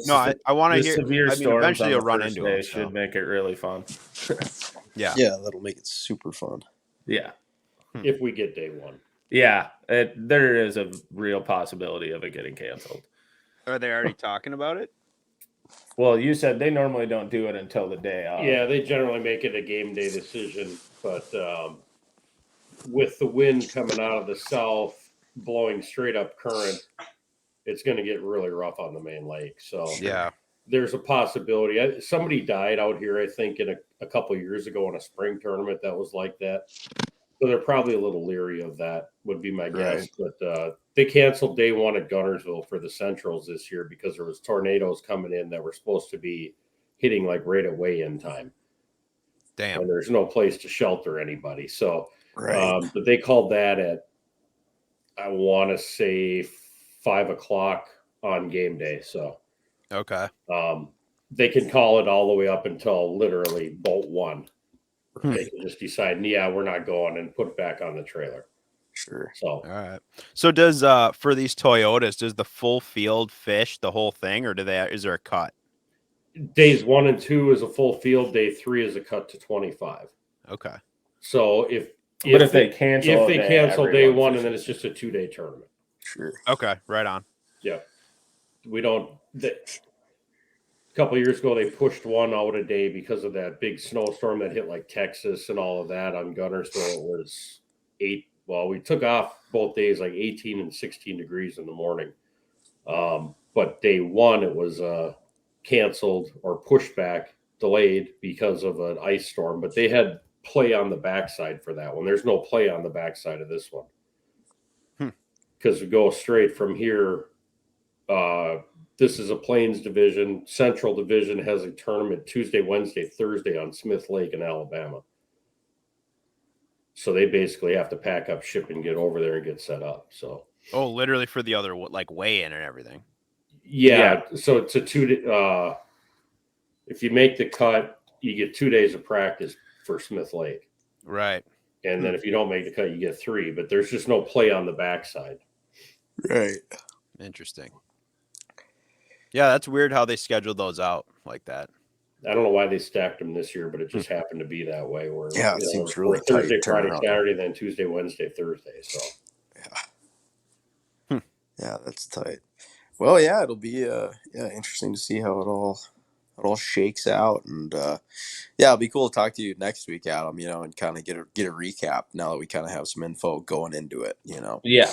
I want to hear. Severe storms eventually you'll run into it. Should make it really fun. Yeah. Yeah, that'll make it super fun. Yeah. If we get day 1. Yeah. There is a real possibility of it getting canceled. Are they already talking about it? Well, you said they normally don't do it until the day of. Yeah, they generally make it a game day decision, but with the wind coming out of the south, blowing straight up current, it's going to get really rough on the main lake. So there's a possibility. Somebody died out here, I think, in a couple of years ago in a spring tournament that was like that. So they're probably a little leery of that, would be my guess. But they canceled day 1 at Gunnersville for the Centrals this year because there was tornadoes coming in that were supposed to be hitting like right at weigh-in time. Damn. And there's no place to shelter anybody. So, but they called that at, I want to say 5 o'clock on game day. So, they can call it all the way up until literally bolt 1. They can just decide, we're not going, and put it back on the trailer. Sure. So, all right. So does for these Toyotas, does the full field fish the whole thing, or is there a cut? Days 1 and 2 is a full field. Day 3 is a cut to 25. Okay. So if they cancel day 1, and then it's just a 2-day tournament. Sure. Okay. Right on. Yeah. We don't. A couple of years ago, they pushed 1 out a day because of that big snowstorm that hit like Texas and all of that. On Gunnersville, it was 8 well, we took off both days like 18 and 16 degrees in the morning. But day one, it was canceled or pushed back, delayed because of an ice storm. But they had play on the backside for that one. There's no play on the backside of this one. Because we go straight from here. This is a Plains division. Central division has a tournament Tuesday, Wednesday, Thursday on Smith Lake in Alabama. So they basically have to pack up, ship, and get over there and get set up. So literally for the other like weigh in and everything. Yeah. So it's a 2 day. If you make the cut, you get 2 days of practice for Smith Lake. Right. And then if you don't make the cut, you get 3. But there's just no play on the backside. Right. Interesting. Yeah, that's weird how they scheduled those out like that. I don't know why they stacked them this year, but it just happened to be that way. Where it seems really Thursday, tight Friday, turnaround. Saturday, then Tuesday, Wednesday, Thursday. So yeah, that's tight. Well, yeah, it'll be interesting to see how it all shakes out, and it'll be cool to talk to you next week, Adam. And kind of get a recap now that we kind of have some info going into it. Yeah.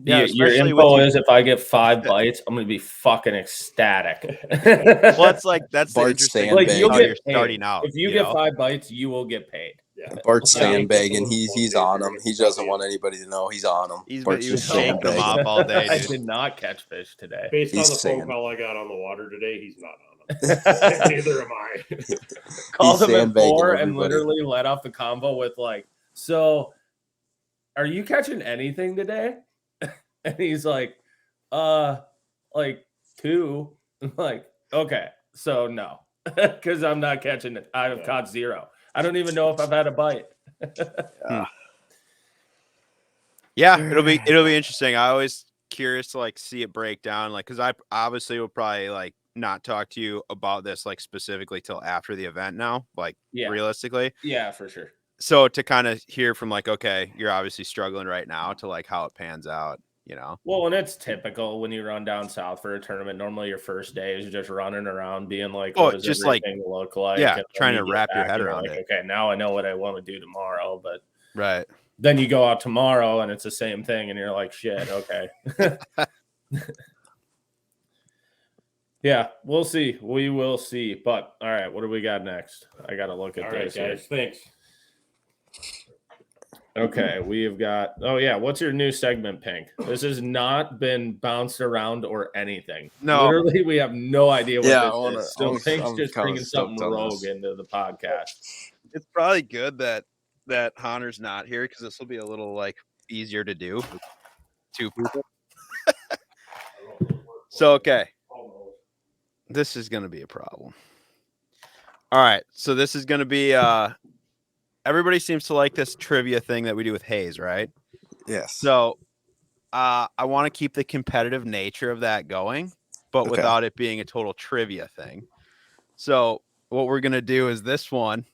Yeah, your info is if I get 5 bites, I'm gonna be fucking ecstatic. Well, that's the interesting. Like you'll get starting out. If you get 5 bites, you will get paid. Yeah. Bart's sandbagging. He's on him. He doesn't want anybody to know he's on him. He's just shaking them off all day. Dude. I did not catch fish today. Based on the phone call I got on the water today, he's not on them. Neither am I. Called him at 4 and literally let off the combo with like, so are you catching anything today? And he's like 2. I'm like, okay, so no, because I'm not catching it. I've caught 0. I don't even know if I've had a bite. Yeah, it'll be interesting. I always curious to like see it break down, like because I obviously will probably like not talk to you about this like specifically till after the event now, like realistically. Yeah, for sure. So to kind of hear from like, okay, you're obviously struggling right now to like how it pans out. Well, and it's typical when you run down south for a tournament. Normally, your first day is just running around, being like, "What does just everything look like?" Yeah, trying to wrap your head around it. Okay, now I know what I want to do tomorrow, but right. Then you go out tomorrow and it's the same thing, and you're like, "Shit, okay." Yeah, we'll see. We will see. But all right, what do we got next? I got to look at this. All right, guys. Thanks. Okay, we have got. Oh yeah, what's your new segment, Pink? This has not been bounced around or anything. No, literally, we have no idea what this is. So Pink's just bringing something rogue into the podcast. It's probably good that Hahner's not here because this will be a little like easier to do. 2 people. So okay, this is going to be a problem. All right, so this is going to be. Everybody seems to like this trivia thing that we do with Hayes, right? Yes. So I want to keep the competitive nature of that going, but without it being a total trivia thing. So what we're going to do is this one.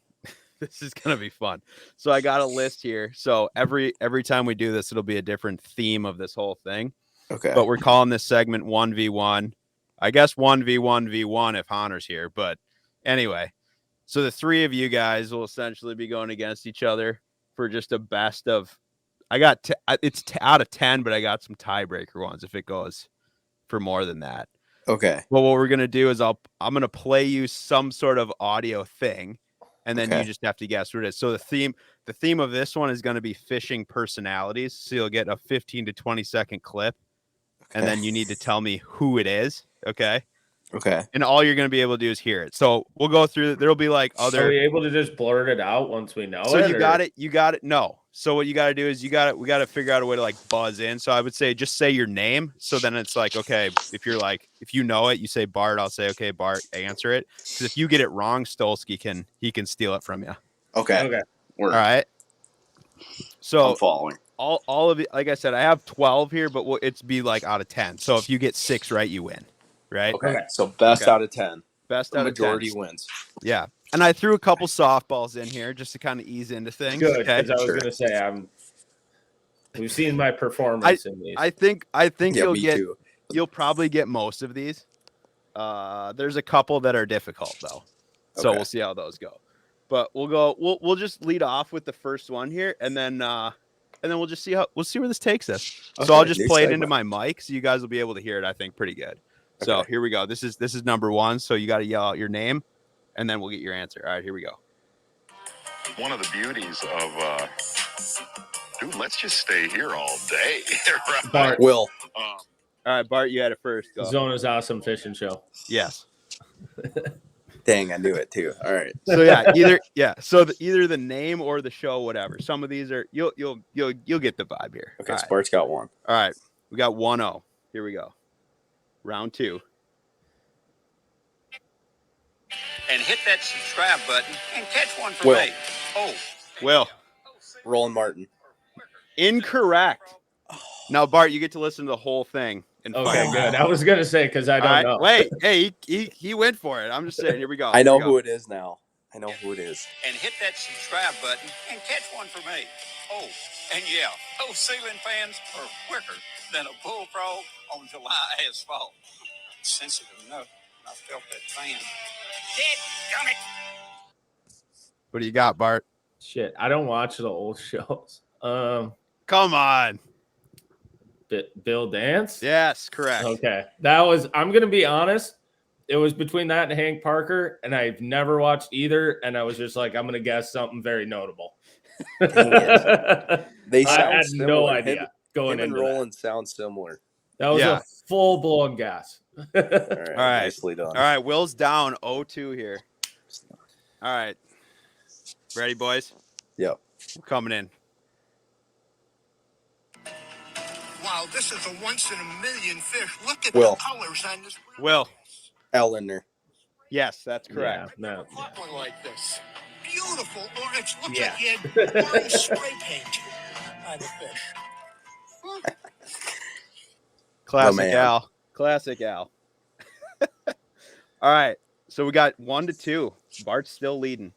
This is going to be fun. So I got a list here. So every time we do this, it'll be a different theme of this whole thing. Okay. But we're calling this segment 1v1. I guess 1v1v1 if Hahner's here. But anyway. So the 3 of you guys will essentially be going against each other for just a best of. I got it's out of 10, but I got some tiebreaker ones if it goes for more than that. Okay. Well, what we're gonna do is I'm gonna play you some sort of audio thing, and then you just have to guess what it is. So the theme of this one is gonna be fishing personalities. So you'll get a 15 to 20 second clip, and then you need to tell me who it is. Okay. Okay. And all you're going to be able to do is hear it. So we'll go through. There'll be like other. Are we able to just blurt it out once we know it? So you got it. You got it. No. So what you got to do is we got to figure out a way to like buzz in. So I would say just say your name. So then it's like, okay, if you know it, you say Bart. I'll say, okay, Bart, answer it. Because if you get it wrong, Stolski can steal it from you. Okay. Okay. All right. So I'm following. All of it. Like I said, I have 12 here, but it's be like out of 10. So if you get 6 right, you win. Right. Okay. So best out of 10. Best out of 10. Majority wins. Yeah. And I threw a couple softballs in here just to kind of ease into things. Good, because I was going to say we've seen my performance in these. I think you'll probably get most of these. There's a couple that are difficult though, so we'll see how those go. But we'll just lead off with the first one here, and then and then we'll see where this takes us. Okay, so I'll just play it segment. into my mic, so you guys will be able to hear it. I think pretty good. Okay. So here we go. This is number 1. So you got to yell out your name, and then we'll get your answer. All right, here we go. One of the beauties of dude, let's just stay here all day. Right? Bart. Will. All right, Bart, you had it first. Go. Zona's Awesome Fishing Show. Yes. Dang, I knew it too. All right. So either the name or the show, whatever. Some of these are you'll get the vibe here. Okay, Bart's got one. All right, we got 1-0. Here we go. Round 2. And hit that subscribe button and catch one for me. Oh, Will. Roland Martin. Incorrect. Now, Bart, you get to listen to the whole thing. Okay, good. I was gonna say because I don't know. Wait, hey, he went for it. I'm just saying. Here we go. I know who it is now. I know who it is. And hit that subscribe button and catch one for me. Oh, and yeah, those ceiling fans are quicker than a bullfrog on July asphalt. Sensitive enough. I felt that fan. Dadgummit. What do you got, Bart? Shit, I don't watch the old shows. Come on. Bill Dance? Yes, correct. Okay. I'm going to be honest. It was between that and Hank Parker, and I've never watched either. And I was just like, I'm going to guess something very notable. They sound I had similar. no idea going him into and Roland sound similar. That was a full-blown guess. All right. Nicely done. All right, Will's down 0-2 here. All right. Ready, boys? Yep. We're coming in. Wow, this is a once-in-a-million fish. Look at Will. the colors on this. Will. Ellender. Yes, that's correct. Yeah, no. One like this. Beautiful orange. Looks Yeah. like you had orange spray paint on the fish. Classic Al. Classic Al. All right. So we got 1-2. Bart's still leading.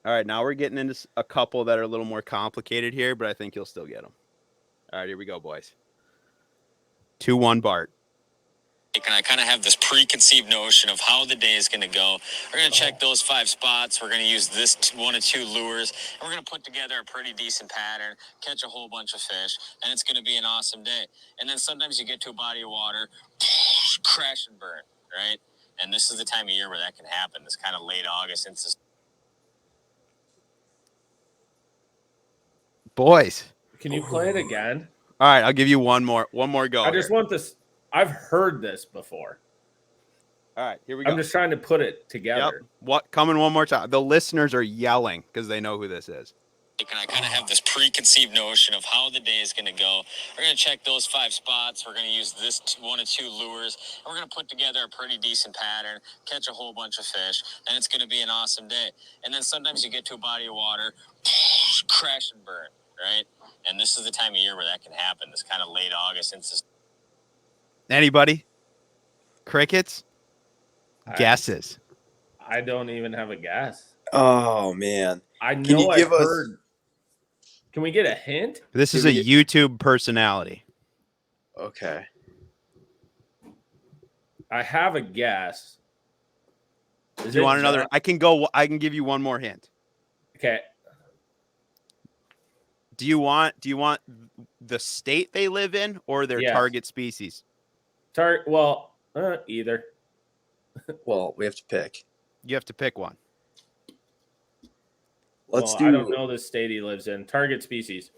All right. Now we're getting into a couple that are a little more complicated here, but I think you'll still get them. All right. Here we go, boys. 2-1 Bart. And I kind of have this preconceived notion of how the day is going to go. We're going to check those 5 spots. We're going to use this 1 or 2 lures. And we're going to put together a pretty decent pattern, catch a whole bunch of fish, and it's going to be an awesome day. And then sometimes you get to a body of water, crash and burn, right? And this is the time of year where that can happen. This kind of late August into. Boys. Can you play it again? All right. I'll give you one more go. I just want this. I've heard this before. All right, here we go. I'm just trying to put it together. Yep. What? Coming one more time. The listeners are yelling because they know who this is. And I kind of have this preconceived notion of how the day is going to go. We're going to check those 5 spots. We're going to use this 1 or 2 lures. And we're going to put together a pretty decent pattern, catch a whole bunch of fish, and it's going to be an awesome day. And then sometimes you get to a body of water, crash and burn, right? And this is the time of year where that can happen. This kind of late August into. Anybody? Crickets? Guesses? I don't even have a guess. Oh man! I know I've heard. Can we get a hint? This is a YouTube personality. Okay. I have a guess. Do you want another? I can give you one more hint. Okay. Do you want the state they live in or their target species? Either. Well, we have to pick. You have to pick one. I don't know the state he lives in. Target species.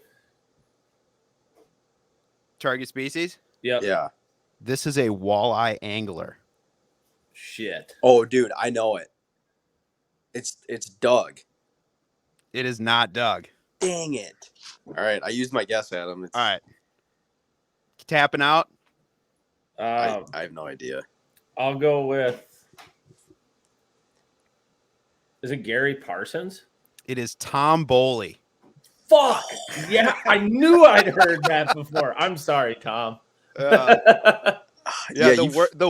Target species? Yep. Yeah. This is a walleye angler. Shit. Oh, dude, I know it. It's Doug. It is not Doug. Dang it. All right, I used my guess, Adam. All right. Tapping out? I have no idea. I'll go with. Is it Gary Parsons? It is Tom Boley. Fuck. Yeah, I knew I'd heard that before. I'm sorry, Tom. The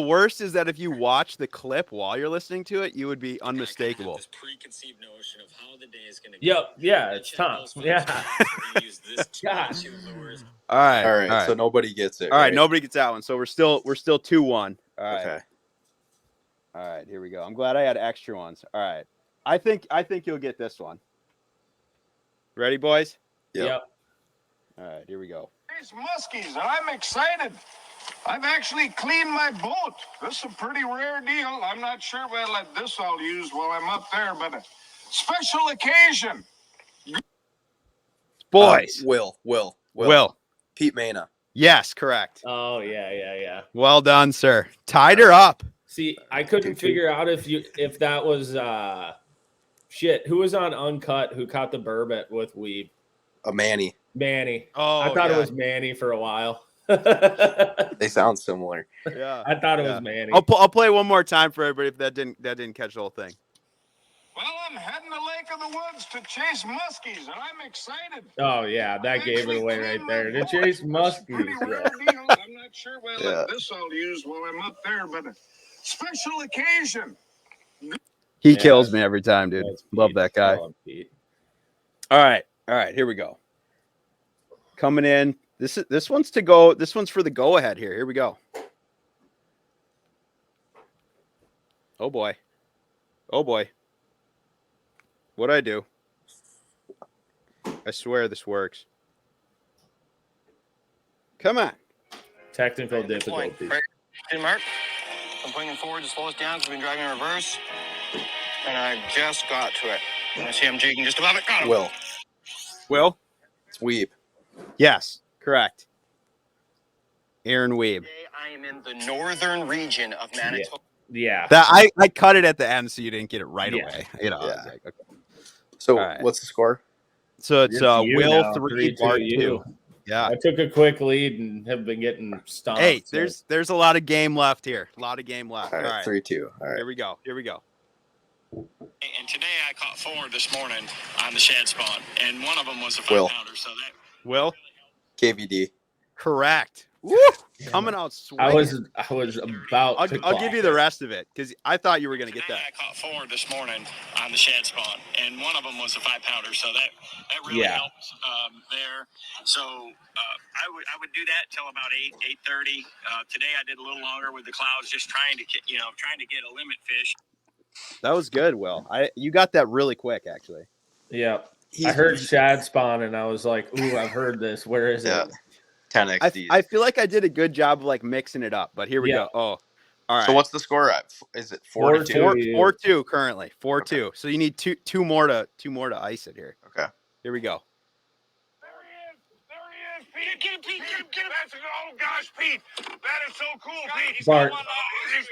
worst is that if you watch the clip while you're listening to it, you would be unmistakable. This preconceived notion of how the day is going to go. Yep. Yeah, it's Tom. Yeah. All right. All right. So nobody gets it. All right. Nobody gets that one. So we're still 2-1. All right. Okay. All right. Here we go. I'm glad I had extra ones. All right. I think you'll get this one. Ready, boys? Yep. All right, here we go. These muskies, and I'm excited. I've actually cleaned my boat. This is a pretty rare deal. I'm not sure if I'll let this all use while I'm up there, but a special occasion. Boys. Will. Pete Mena. Yes, correct. Oh, yeah. Well done, sir. Tied her up. See, I couldn't figure out if that was who was on Uncut who caught the burbot with Weeb? Manny. Oh, I thought it was Manny for a while. They sound similar. Yeah, I thought it was Manny. I'll play one more time for everybody if that didn't catch the whole thing. Well, I'm heading to Lake of the Woods to chase muskies, and I'm excited. Oh yeah, that gave it away right there. To chase muskies. Pretty rare deal. I'm not sure if I'll let this all use while I'm up there, but a special occasion. He kills me every time, dude. Love that guy. All right, here we go. Coming in. This one's to go. This one's for the go ahead here. Here we go. Oh boy. What'd I do? I swear this works. Come on. Technical difficulty. Hey, Mark. I'm pointing forward to slow us down because we've been driving in reverse. And I just got to it. I see him jigging just above it. Got him. Will? It's Weeb. Yes, correct. Aaron Weeb. Today I am in the northern region of Manitoba. Yeah. That I cut it at the end so you didn't get it right away. You know. Yeah. Like, okay. So what's the score? So it's Will now, 3, 3-2 Bart you. 2. Yeah. I took a quick lead and have been getting stomped. Hey, there's a lot of game left here. A lot of game left. All right. 3-2. All right. Here we go. And today I caught 4 this morning on the shad spawn, and one of them was a 5-pounder. So that Will? KVD. Correct. Woo! Coming out swinging. I was about I'll give you the rest of it because I thought you were going to get that. I caught 4 this morning on the shad spawn, and one of them was a 5-pounder. So that really helped there. So I would do that till about 8:30. Today I did a little longer with the clouds, just trying to get a limit fish. That was good, Will. You got that really quick, actually. Yeah. I heard shad spawn and I was like, ooh, I've heard this. Where is it? 10x. I feel like I did a good job of like mixing it up, but here we go. Oh, all right. So what's the score at? Is it 4-2? 4-2 currently. 4-2. Okay. So you need two more to ice it here. Okay. Here we go. There he is, Pete. Get him, Pete. Get him. Oh gosh, Pete. That is so cool, Pete.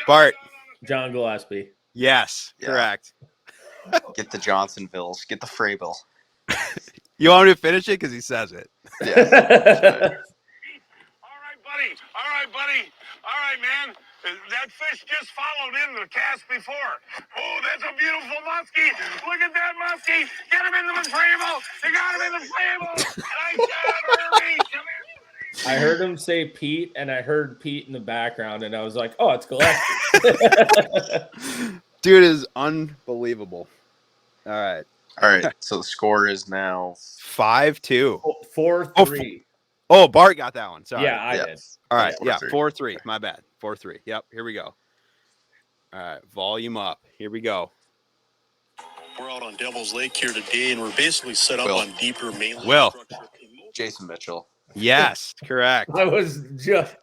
Bart. John Gillespie. Yes, correct. Get the Johnsonvilles. Get the FRABILL. You want me to finish it because he says it? Yeah. All right, buddy. All right, man. That fish just followed in the cast before. Oh, that's a beautiful muskie. Look at that muskie. Get him in the FRABILL. They got him in the FRABILL. Nice job, Irving. Come here. I heard him say Pete, and I heard Pete in the background, and I was like, oh, it's Gillespie. Dude is unbelievable. All right. So the score is now 5-2. 4-3. Oh, Bart got that one. Sorry. Yeah, I did. All right. 4-3. My bad. 4-3. Yep. Here we go. All right. Volume up. Here we go. We're out on Devil's Lake here today, and we're basically set up on deeper mainland. Will. Jason Mitchell. Yes, correct. I was just.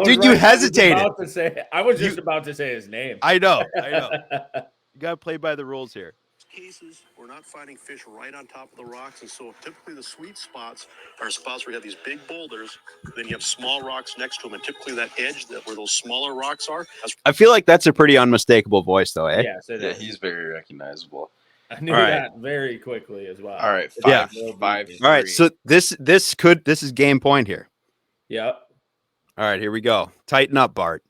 Dude, you hesitated. I was just about to say his name. I know. You got to play by the rules here. Cases, we're not finding fish right on top of the rocks, and so typically the sweet spots are spots where you have these big boulders, then you have small rocks next to them, and typically that edge where those smaller rocks are. I feel like that's a pretty unmistakable voice, though, eh? Yes, it is. He's very recognizable. I knew that very quickly as well. All right, 5. All right, so this is game point here. Yep. All right, here we go. Tighten up, Bart.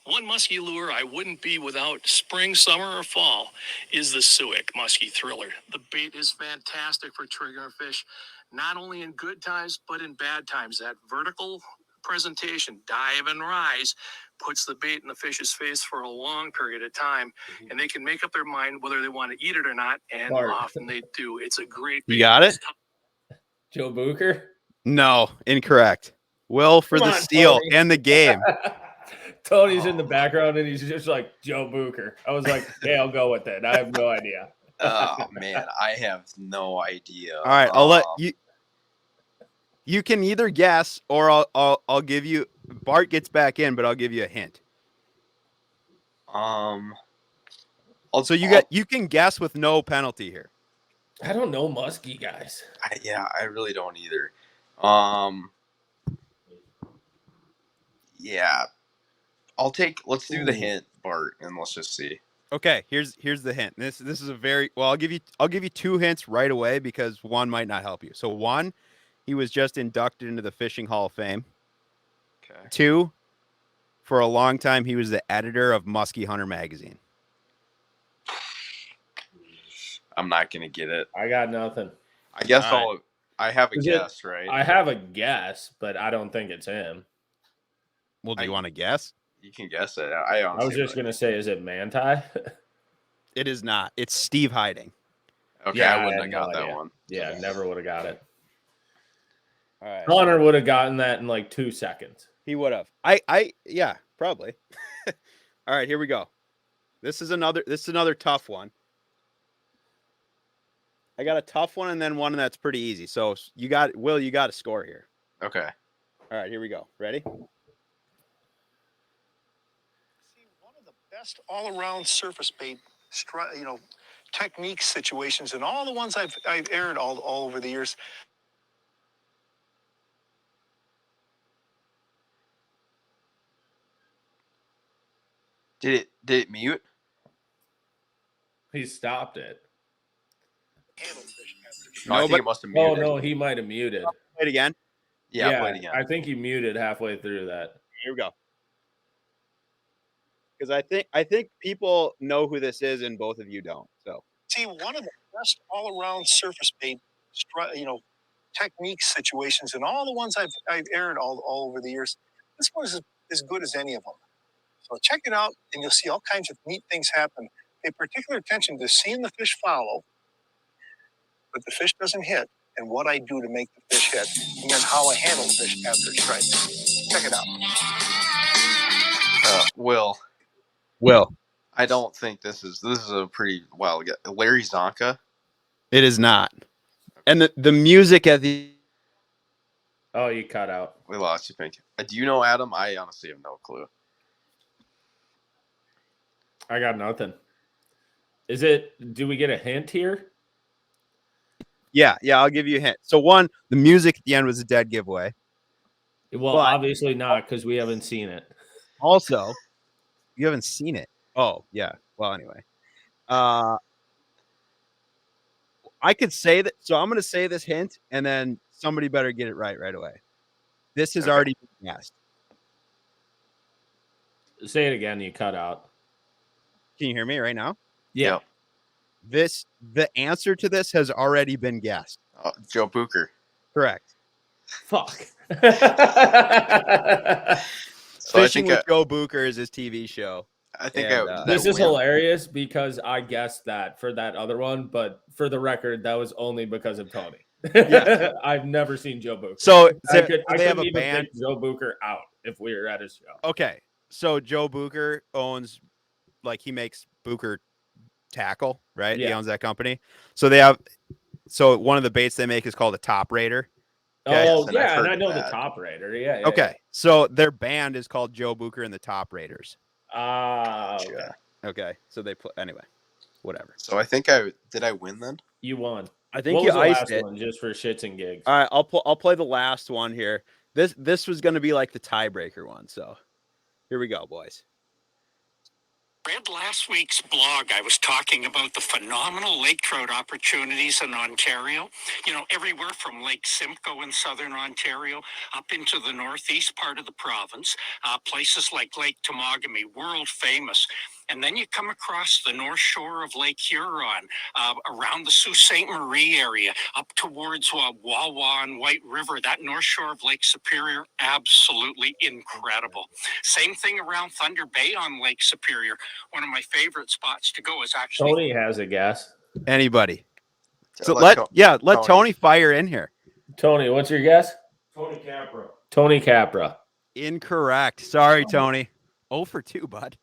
One muskie lure I wouldn't be without spring, summer, or fall is the Suick Muskie Thriller. The bait is fantastic for triggering fish, not only in good times, but in bad times. That vertical presentation, dive and rise, puts the bait in the fish's face for a long period of time, and they can make up their mind whether they want to eat it or not, and often they do. It's a great bait. You got it? Joe Booker? No, incorrect. Will for the steal and the game. Tony's in the background, and he's just like, Joe Booker. I was like, hey, I'll go with it. I have no idea. Oh, man, I have no idea. All right, I'll let you. You can either guess, or I'll give you. Bart gets back in, but I'll give you a hint. You can guess with no penalty here. I don't know muskie guys. I really don't either. Yeah, let's do the hint, Bart, and let's just see. Okay, here's the hint. This is a very well. I'll give you 2 hints right away because one might not help you. So 1, he was just inducted into the Fishing Hall of Fame. Okay. 2, for a long time he was the editor of Muskie Hunter magazine. I'm not gonna get it. I got nothing. I guess I have a guess, right? I have a guess, but I don't think it's him. Well, do you want to guess? You can guess it. I was just gonna say, is it Manti? It is not. It's Steve Hiding. Okay, yeah, I wouldn't have got that one. Yeah, never would have got it. All right. Connor would have gotten that in like 2 seconds. He would have. Yeah, probably. All right, here we go. This is another tough one. I got a tough one and then one that's pretty easy. So you got a score here. Okay. All right, here we go. Ready? One of the best all-around surface bait, technique situations, and all the ones I've aired all over the years. Did it mute? He stopped it. No, I think it must have muted. Oh no, he might have muted. Play it again. Yeah, play it again. I think he muted halfway through that. Here we go. Because I think people know who this is, and both of you don't. So see, one of the best all-around surface bait, technique situations, and all the ones I've aired all over the years. This one is as good as any of them. So check it out, and you'll see all kinds of neat things happen. Pay particular attention to seeing the fish follow, but the fish doesn't hit, and what I do to make the fish hit, and then how I handle the fish after it strikes. Check it out. Will. I don't think this is a pretty wild guess. Larry Zonka? It is not. And the music at the... Oh, you cut out. We lost you, Pink. Do you know Adam? I honestly have no clue. I got nothing. Do we get a hint here? Yeah, I'll give you a hint. So 1, the music at the end was a dead giveaway. Well, obviously not, because we haven't seen it. Also, you haven't seen it. Oh, yeah. Well, anyway. I could say that. So I'm going to say this hint, and then somebody better get it right away. This has already been guessed. Say it again. You cut out. Can you hear me right now? Yeah. The answer to this has already been guessed. Joe Booker. Correct. Fuck. Fishing with Joe Booker is his TV show. I think this is hilarious because I guessed that for that other one, but for the record, that was only because of Tony. Yeah. I've never seen Joe Booker. So I couldn't even pick Joe Booker out if we were at his show. Okay. So Joe Booker owns, he makes Booker Tackle, right? Yeah. He owns that company. So one of the baits they make is called a Top Raider. Okay? Oh, yeah, and I know the Top Raider. Yeah. Okay. So their band is called Joe Booker and the Top Raiders. Okay. Okay. So they play anyway. Whatever. So I think did I win then? You won. I think you iced it. One, just for shits and gigs. All right, I'll play the last one here. This was going to be like the tiebreaker one. So here we go, boys. Read last week's blog. I was talking about the phenomenal lake trout opportunities in Ontario. Everywhere from Lake Simcoe in southern Ontario up into the northeast part of the province. Places like Lake Temagami, world famous. And then you come across the north shore of Lake Huron, around the Sault Ste. Marie area, up towards Wawa and White River, that north shore of Lake Superior, absolutely incredible. Same thing around Thunder Bay on Lake Superior. One of my favorite spots to go is actually... Tony has a guess. Anybody? So let Tony fire in here. Tony, what's your guess? Tony Capra. Tony Capra. Incorrect. Sorry, Tony. 0 for 2, bud.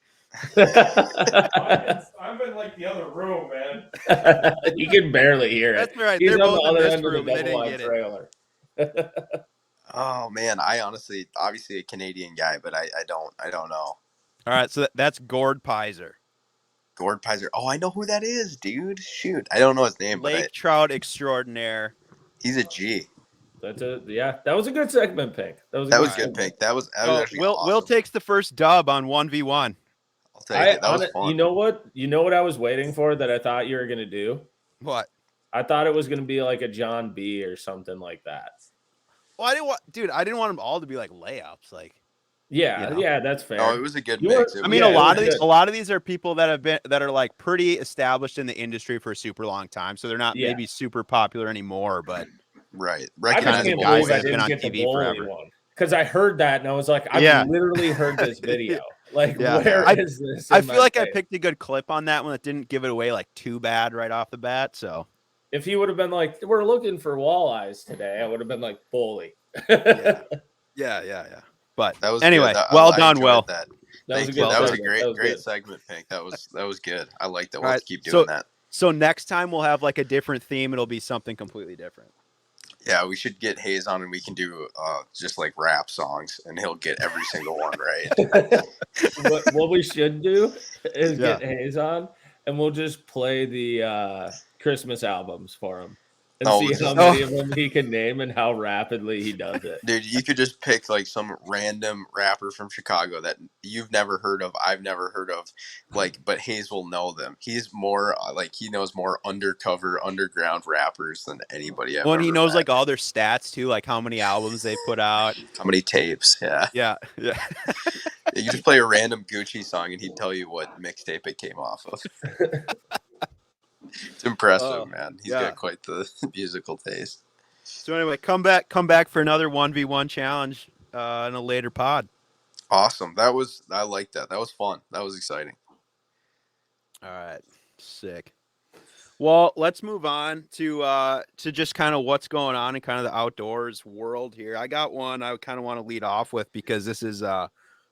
I'm in like the other room, man. You can barely hear it. That's all right. He's They're on both the in other this end of the room, and they double didn't wide get trailer. Oh man, I honestly, obviously a Canadian guy, but I don't know. All right, so that's Gord Pizer. Gord Pizer. Oh, I know who that is, dude. Shoot, I don't know his name, Lake trout extraordinaire. He's a G. That was a good segment, Pink. That was good, Pink. That was actually awesome. Will takes the first dub on 1v1. I'll take it. That was fun. You know what I was waiting for that I thought you were gonna do? What? I thought it was gonna be like a John B or something like that. Well, I didn't want them all to be like layups. Like, yeah, that's fair. No, it was a good mix. I mean, a lot of these are people that are like pretty established in the industry for a super long time, so they're not maybe super popular anymore, but right. I can't believe I didn't get the bowling one because I heard that and I was like, I've literally heard this video. Like, where is this? I feel like I picked a good clip on that one that didn't give it away like too bad right off the bat. So if he would have been like, we're looking for walleyes today, I would have been like, bully. Yeah. But that was anyway, good. well done, Will. That was a great segment, Pink. That was good. I like that. We'll keep doing that. So next time we'll have like a different theme. It'll be something completely different. Yeah, we should get Hayes on and we can do just like rap songs and he'll get every single one right. What we should do is get Hayes on and we'll just play the Christmas albums for him and see how many of them he can name and how rapidly he does it. Dude, you could just pick like some random rapper from Chicago that you've never heard of, I've never heard of, but Hayes will know them. He's more he knows more underground rappers than anybody ever. Well, and he knows like all their stats too, like how many albums they put out, how many tapes. Yeah. You just play a random Gucci song and he'd tell you what mixtape it came off of. It's impressive, man. He's got quite the musical taste. So anyway, come back for another 1v1 challenge in a later pod. Awesome. I like that. That was fun. That was exciting. All right. Sick. Well, let's move on to just kind of what's going on in kind of the outdoors world here. I got one I kind of want to lead off with because this is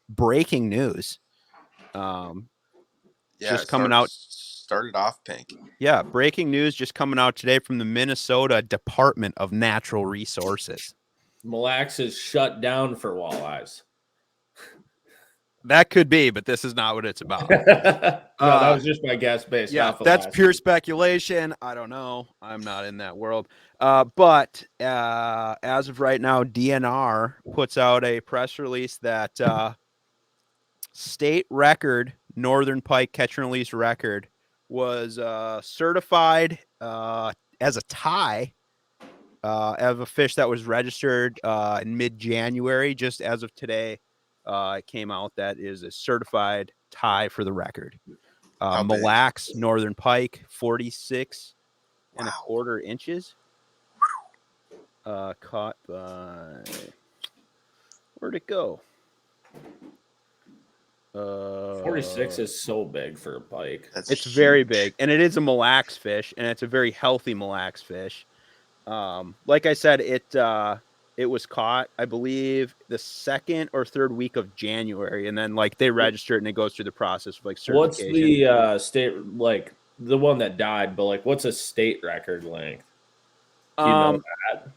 breaking news. Just coming out. Started off, Pink. Yeah, breaking news just coming out today from the Minnesota Department of Natural Resources. Mille Lacs is shut down for walleyes. That could be, but this is not what it's about. No, that was just my guess based off of that's pure speculation. I don't know. I'm not in that world. But as of right now, DNR puts out a press release that state record, Northern Pike catch and release record, was certified as a tie of a fish that was registered in mid-January. Just as of today, it came out that is a certified tie for the record. Mille Lacs, Northern Pike, 46 and a quarter inches. Caught by, where'd it go? 46 is so big for a pike. It's very big, and it is a Mille Lacs fish, and it's a very healthy Mille Lacs fish. Like I said, it was caught, I believe, the second or third week of January, and then they register it and it goes through the process of certification. What's the state, the one that died, but what's a state record length? Do you know that?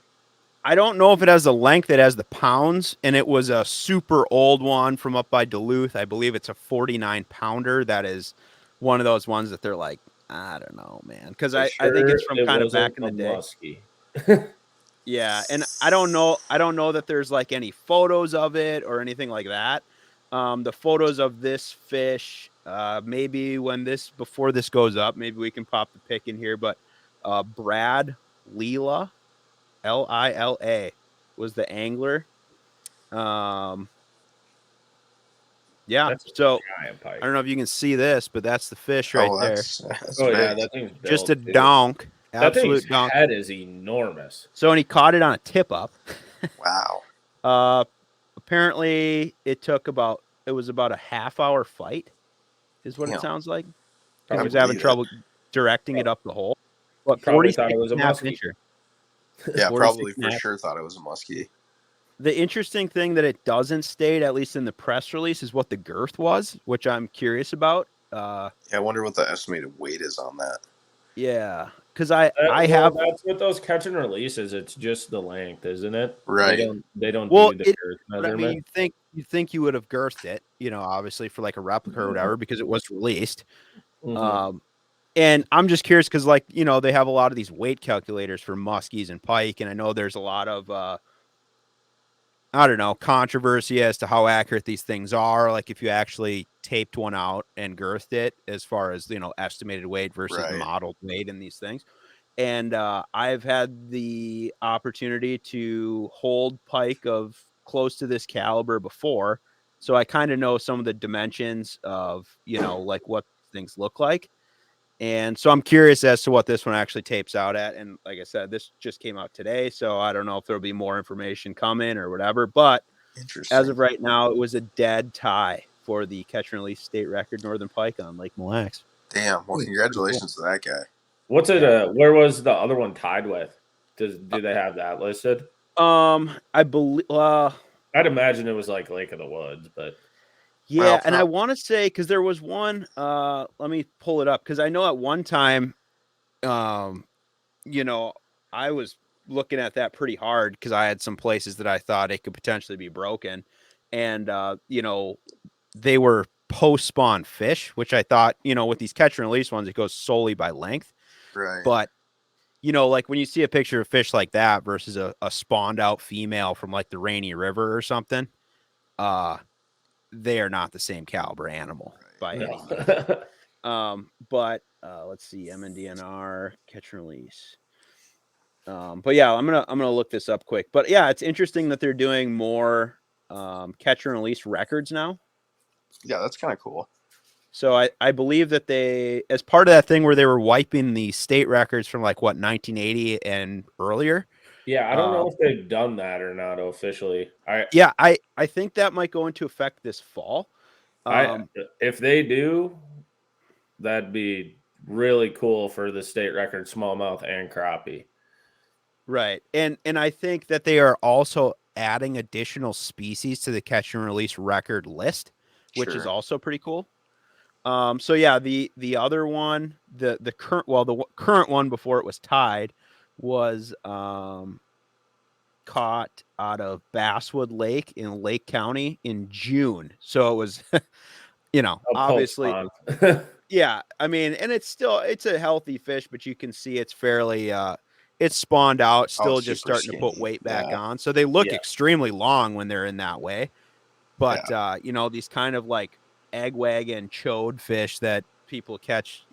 I don't know if it has the length. It has the pounds, and it was a super old one from up by Duluth. I believe it's a 49 pounder. That is one of those ones that they're like, I don't know, man, because I think it's from kind of back in the day. Muskie. Yeah, and I don't know that there's any photos of it or anything like that. The photos of this fish, maybe before this goes up, maybe we can pop the pic in here. But Brad Lila, Lila, was the angler. Yeah, so I don't know if you can see this, but that's the fish right there. Yeah, that thing's built, just a donk. Absolute donk. That thing's head is enormous. So, and he caught it on a tip up. Wow. Apparently it was about a half-hour fight, is what it sounds like. He was having trouble directing it up the hole. But probably thought it was a muskie. Yeah, probably for sure thought it was a muskie. The interesting thing that it doesn't state, at least in the press release, is what the girth was, which I'm curious about. Yeah, I wonder what the estimated weight is on that. Yeah, because that's what those catch and releases. It's just the length, isn't it? Right. They don't do the girth measurement. I mean, you think you would have girthed it, obviously for like a replica or whatever, because it was released. Mm-hmm. And I'm just curious because, like, they have a lot of these weight calculators for muskies and pike, and I know there's a lot of I don't know, controversy as to how accurate these things are. Like if you actually taped one out and girthed it as far as, estimated weight versus modeled weight in these things. And I've had the opportunity to hold pike of close to this caliber before. So I kind of know some of the dimensions of, like what things look like. And so I'm curious as to what this one actually tapes out at. And like I said, this just came out today, so I don't know if there'll be more information coming or whatever. But as of right now, it was a dead tie for the catch and release state record northern pike on Lake Mille Lacs. Damn! Well, congratulations to that guy. What's it? Where was the other one tied with? Do they have that listed? I believe. I'd imagine it was like Lake of the Woods, but. Yeah, and I want to say, because there was one, let me pull it up, because I know at one time, I was looking at that pretty hard because I had some places that I thought it could potentially be broken. And, they were post-spawn fish, which I thought, with these catch and release ones, it goes solely by length. Right. But, like when you see a picture of fish like that versus a spawned out female from like the Rainy River or something, they are not the same caliber animal by any means. But let's see, MNDNR catch and release. But yeah, I'm gonna look this up quick. But yeah, it's interesting that they're doing more catch and release records now. Yeah, that's kind of cool. So I believe that they, as part of that thing where they were wiping the state records from like 1980 and earlier. Yeah, I don't know if they've done that or not officially. I think that might go into effect this fall. If they do, that'd be really cool for the state record smallmouth and crappie. Right. And I think that they are also adding additional species to the catch and release record list, which is also pretty cool. So yeah, the other one, the current one before it was tied was caught out of Basswood Lake in Lake County in June. So it was, obviously, yeah. I mean, and it's a healthy fish, but you can see it's fairly, it's spawned out, still just starting to put weight back on. So they look extremely long when they're in that way. But, these kind of like egg wagon chode fish that people catch,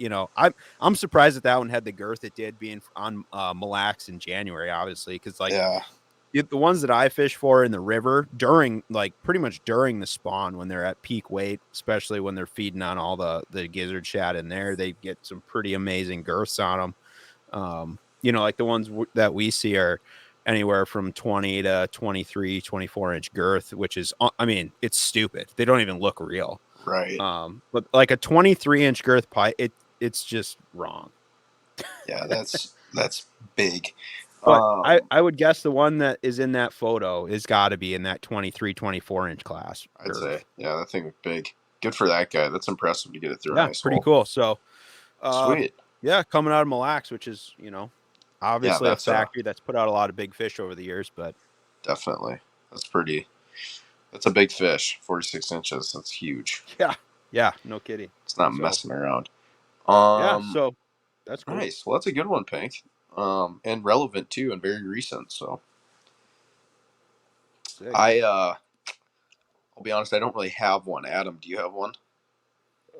I'm surprised that one had the girth it did being on Mille Lacs in January, obviously, because like the ones that I fish for in the river pretty much during the spawn when they're at peak weight, especially when they're feeding on all the gizzard shad in there, they get some pretty amazing girths on them. Like the ones that we see are anywhere from 20 to 23, 24 inch girth, which is, I mean, it's stupid. They don't even look real. Right. But like a 23 inch girth pike, it's just wrong. Yeah, that's big. But I would guess the one that is in that photo is got to be in that 23, 24 inch class. I'd say, yeah, that thing was big. Good for that guy. That's impressive to get it through. Yeah, pretty cool. So, sweet. Yeah, coming out of Mille Lacs, which is, obviously a factory that's put out a lot of big fish over the years, but definitely that's a big fish. 46 inches. That's huge. Yeah, no kidding. It's not messing around. So that's cool. Nice. Well, that's a good one, Pink. And relevant too, and very recent. So sick. I'll be honest, I don't really have one. Adam, do you have one?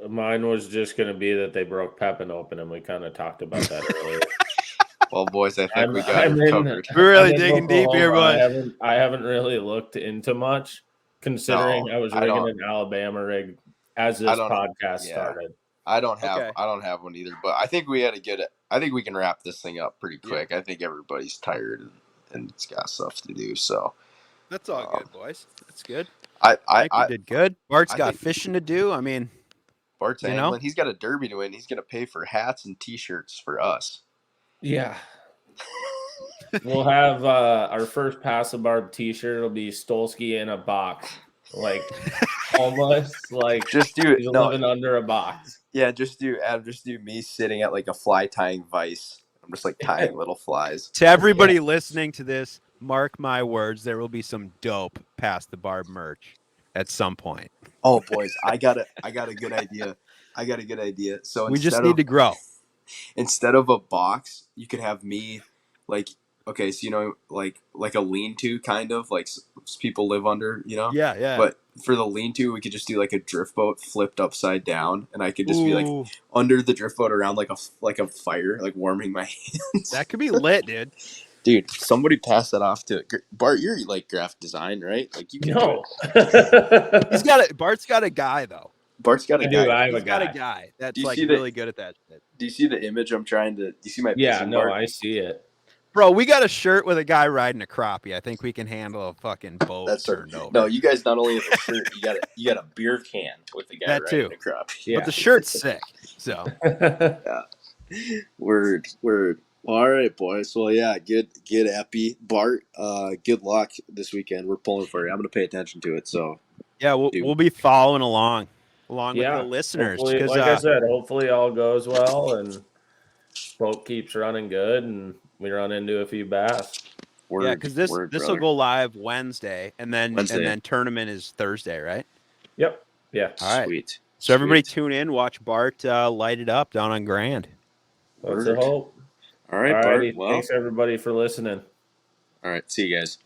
Mine was just going to be that they broke Pepin open, and we kind of talked about that earlier. Well, boys, I think we got it covered. We're really digging deep here, boys. I haven't really looked into much, considering I was rigging an Alabama rig as this podcast started. I don't have one either, but I think we had to get it. I think we can wrap this thing up pretty quick. I think everybody's tired and it's got stuff to do. So that's all good, boys. That's good. I think we did good. Bart's got fishing to do. I mean, Bart's angling. He's got a derby to win. He's going to pay for hats and T-shirts for us. Yeah. We'll have our first Past the Barb T-shirt. It'll be Stolski in a box, like almost like just do he's living under a box. Yeah, just do me sitting at like a fly tying vise. I'm just like tying little flies. To everybody listening to this, mark my words, there will be some dope Past the Barb merch at some point. Oh boys, I got a good idea. So we just need to grow. Instead of a box, you could have me like, okay, so like a lean-to kind of like people live under, Yeah. But for the lean-to, we could just do like a drift boat flipped upside down, and I could just be like under the drift boat around like a fire, like warming my hands. That could be lit, dude. Dude, somebody pass that off to Bart. You're like graphic design, right? Like you can do it. Bart's got a guy though. Bart's got a guy. He's got a guy that's like really good at that shit. Do you see the image I'm trying to? Do you see my? Yeah, no, Bart? I see it. Bro, we got a shirt with a guy riding a crappie. I think we can handle a fucking boat. That's turned over. No, you guys not only have a shirt, you got a beer can with the guy riding a crappie. Yeah. But the shirt's sick. So yeah. Word. All right, boys. Well, yeah, good epi. Bart, good luck this weekend. We're pulling for you. I'm gonna pay attention to it. So yeah, we'll be following along with the listeners. Like I said, hopefully all goes well and boat keeps running good and we run into a few bass. Yeah, because this will go live Wednesday and then tournament is Thursday, right? Yep. Yeah. All right. Sweet. So everybody tune in, watch Bart light it up down on Grand. That's the hope. All right, Bart. Well, thanks everybody for listening. All right. See you guys.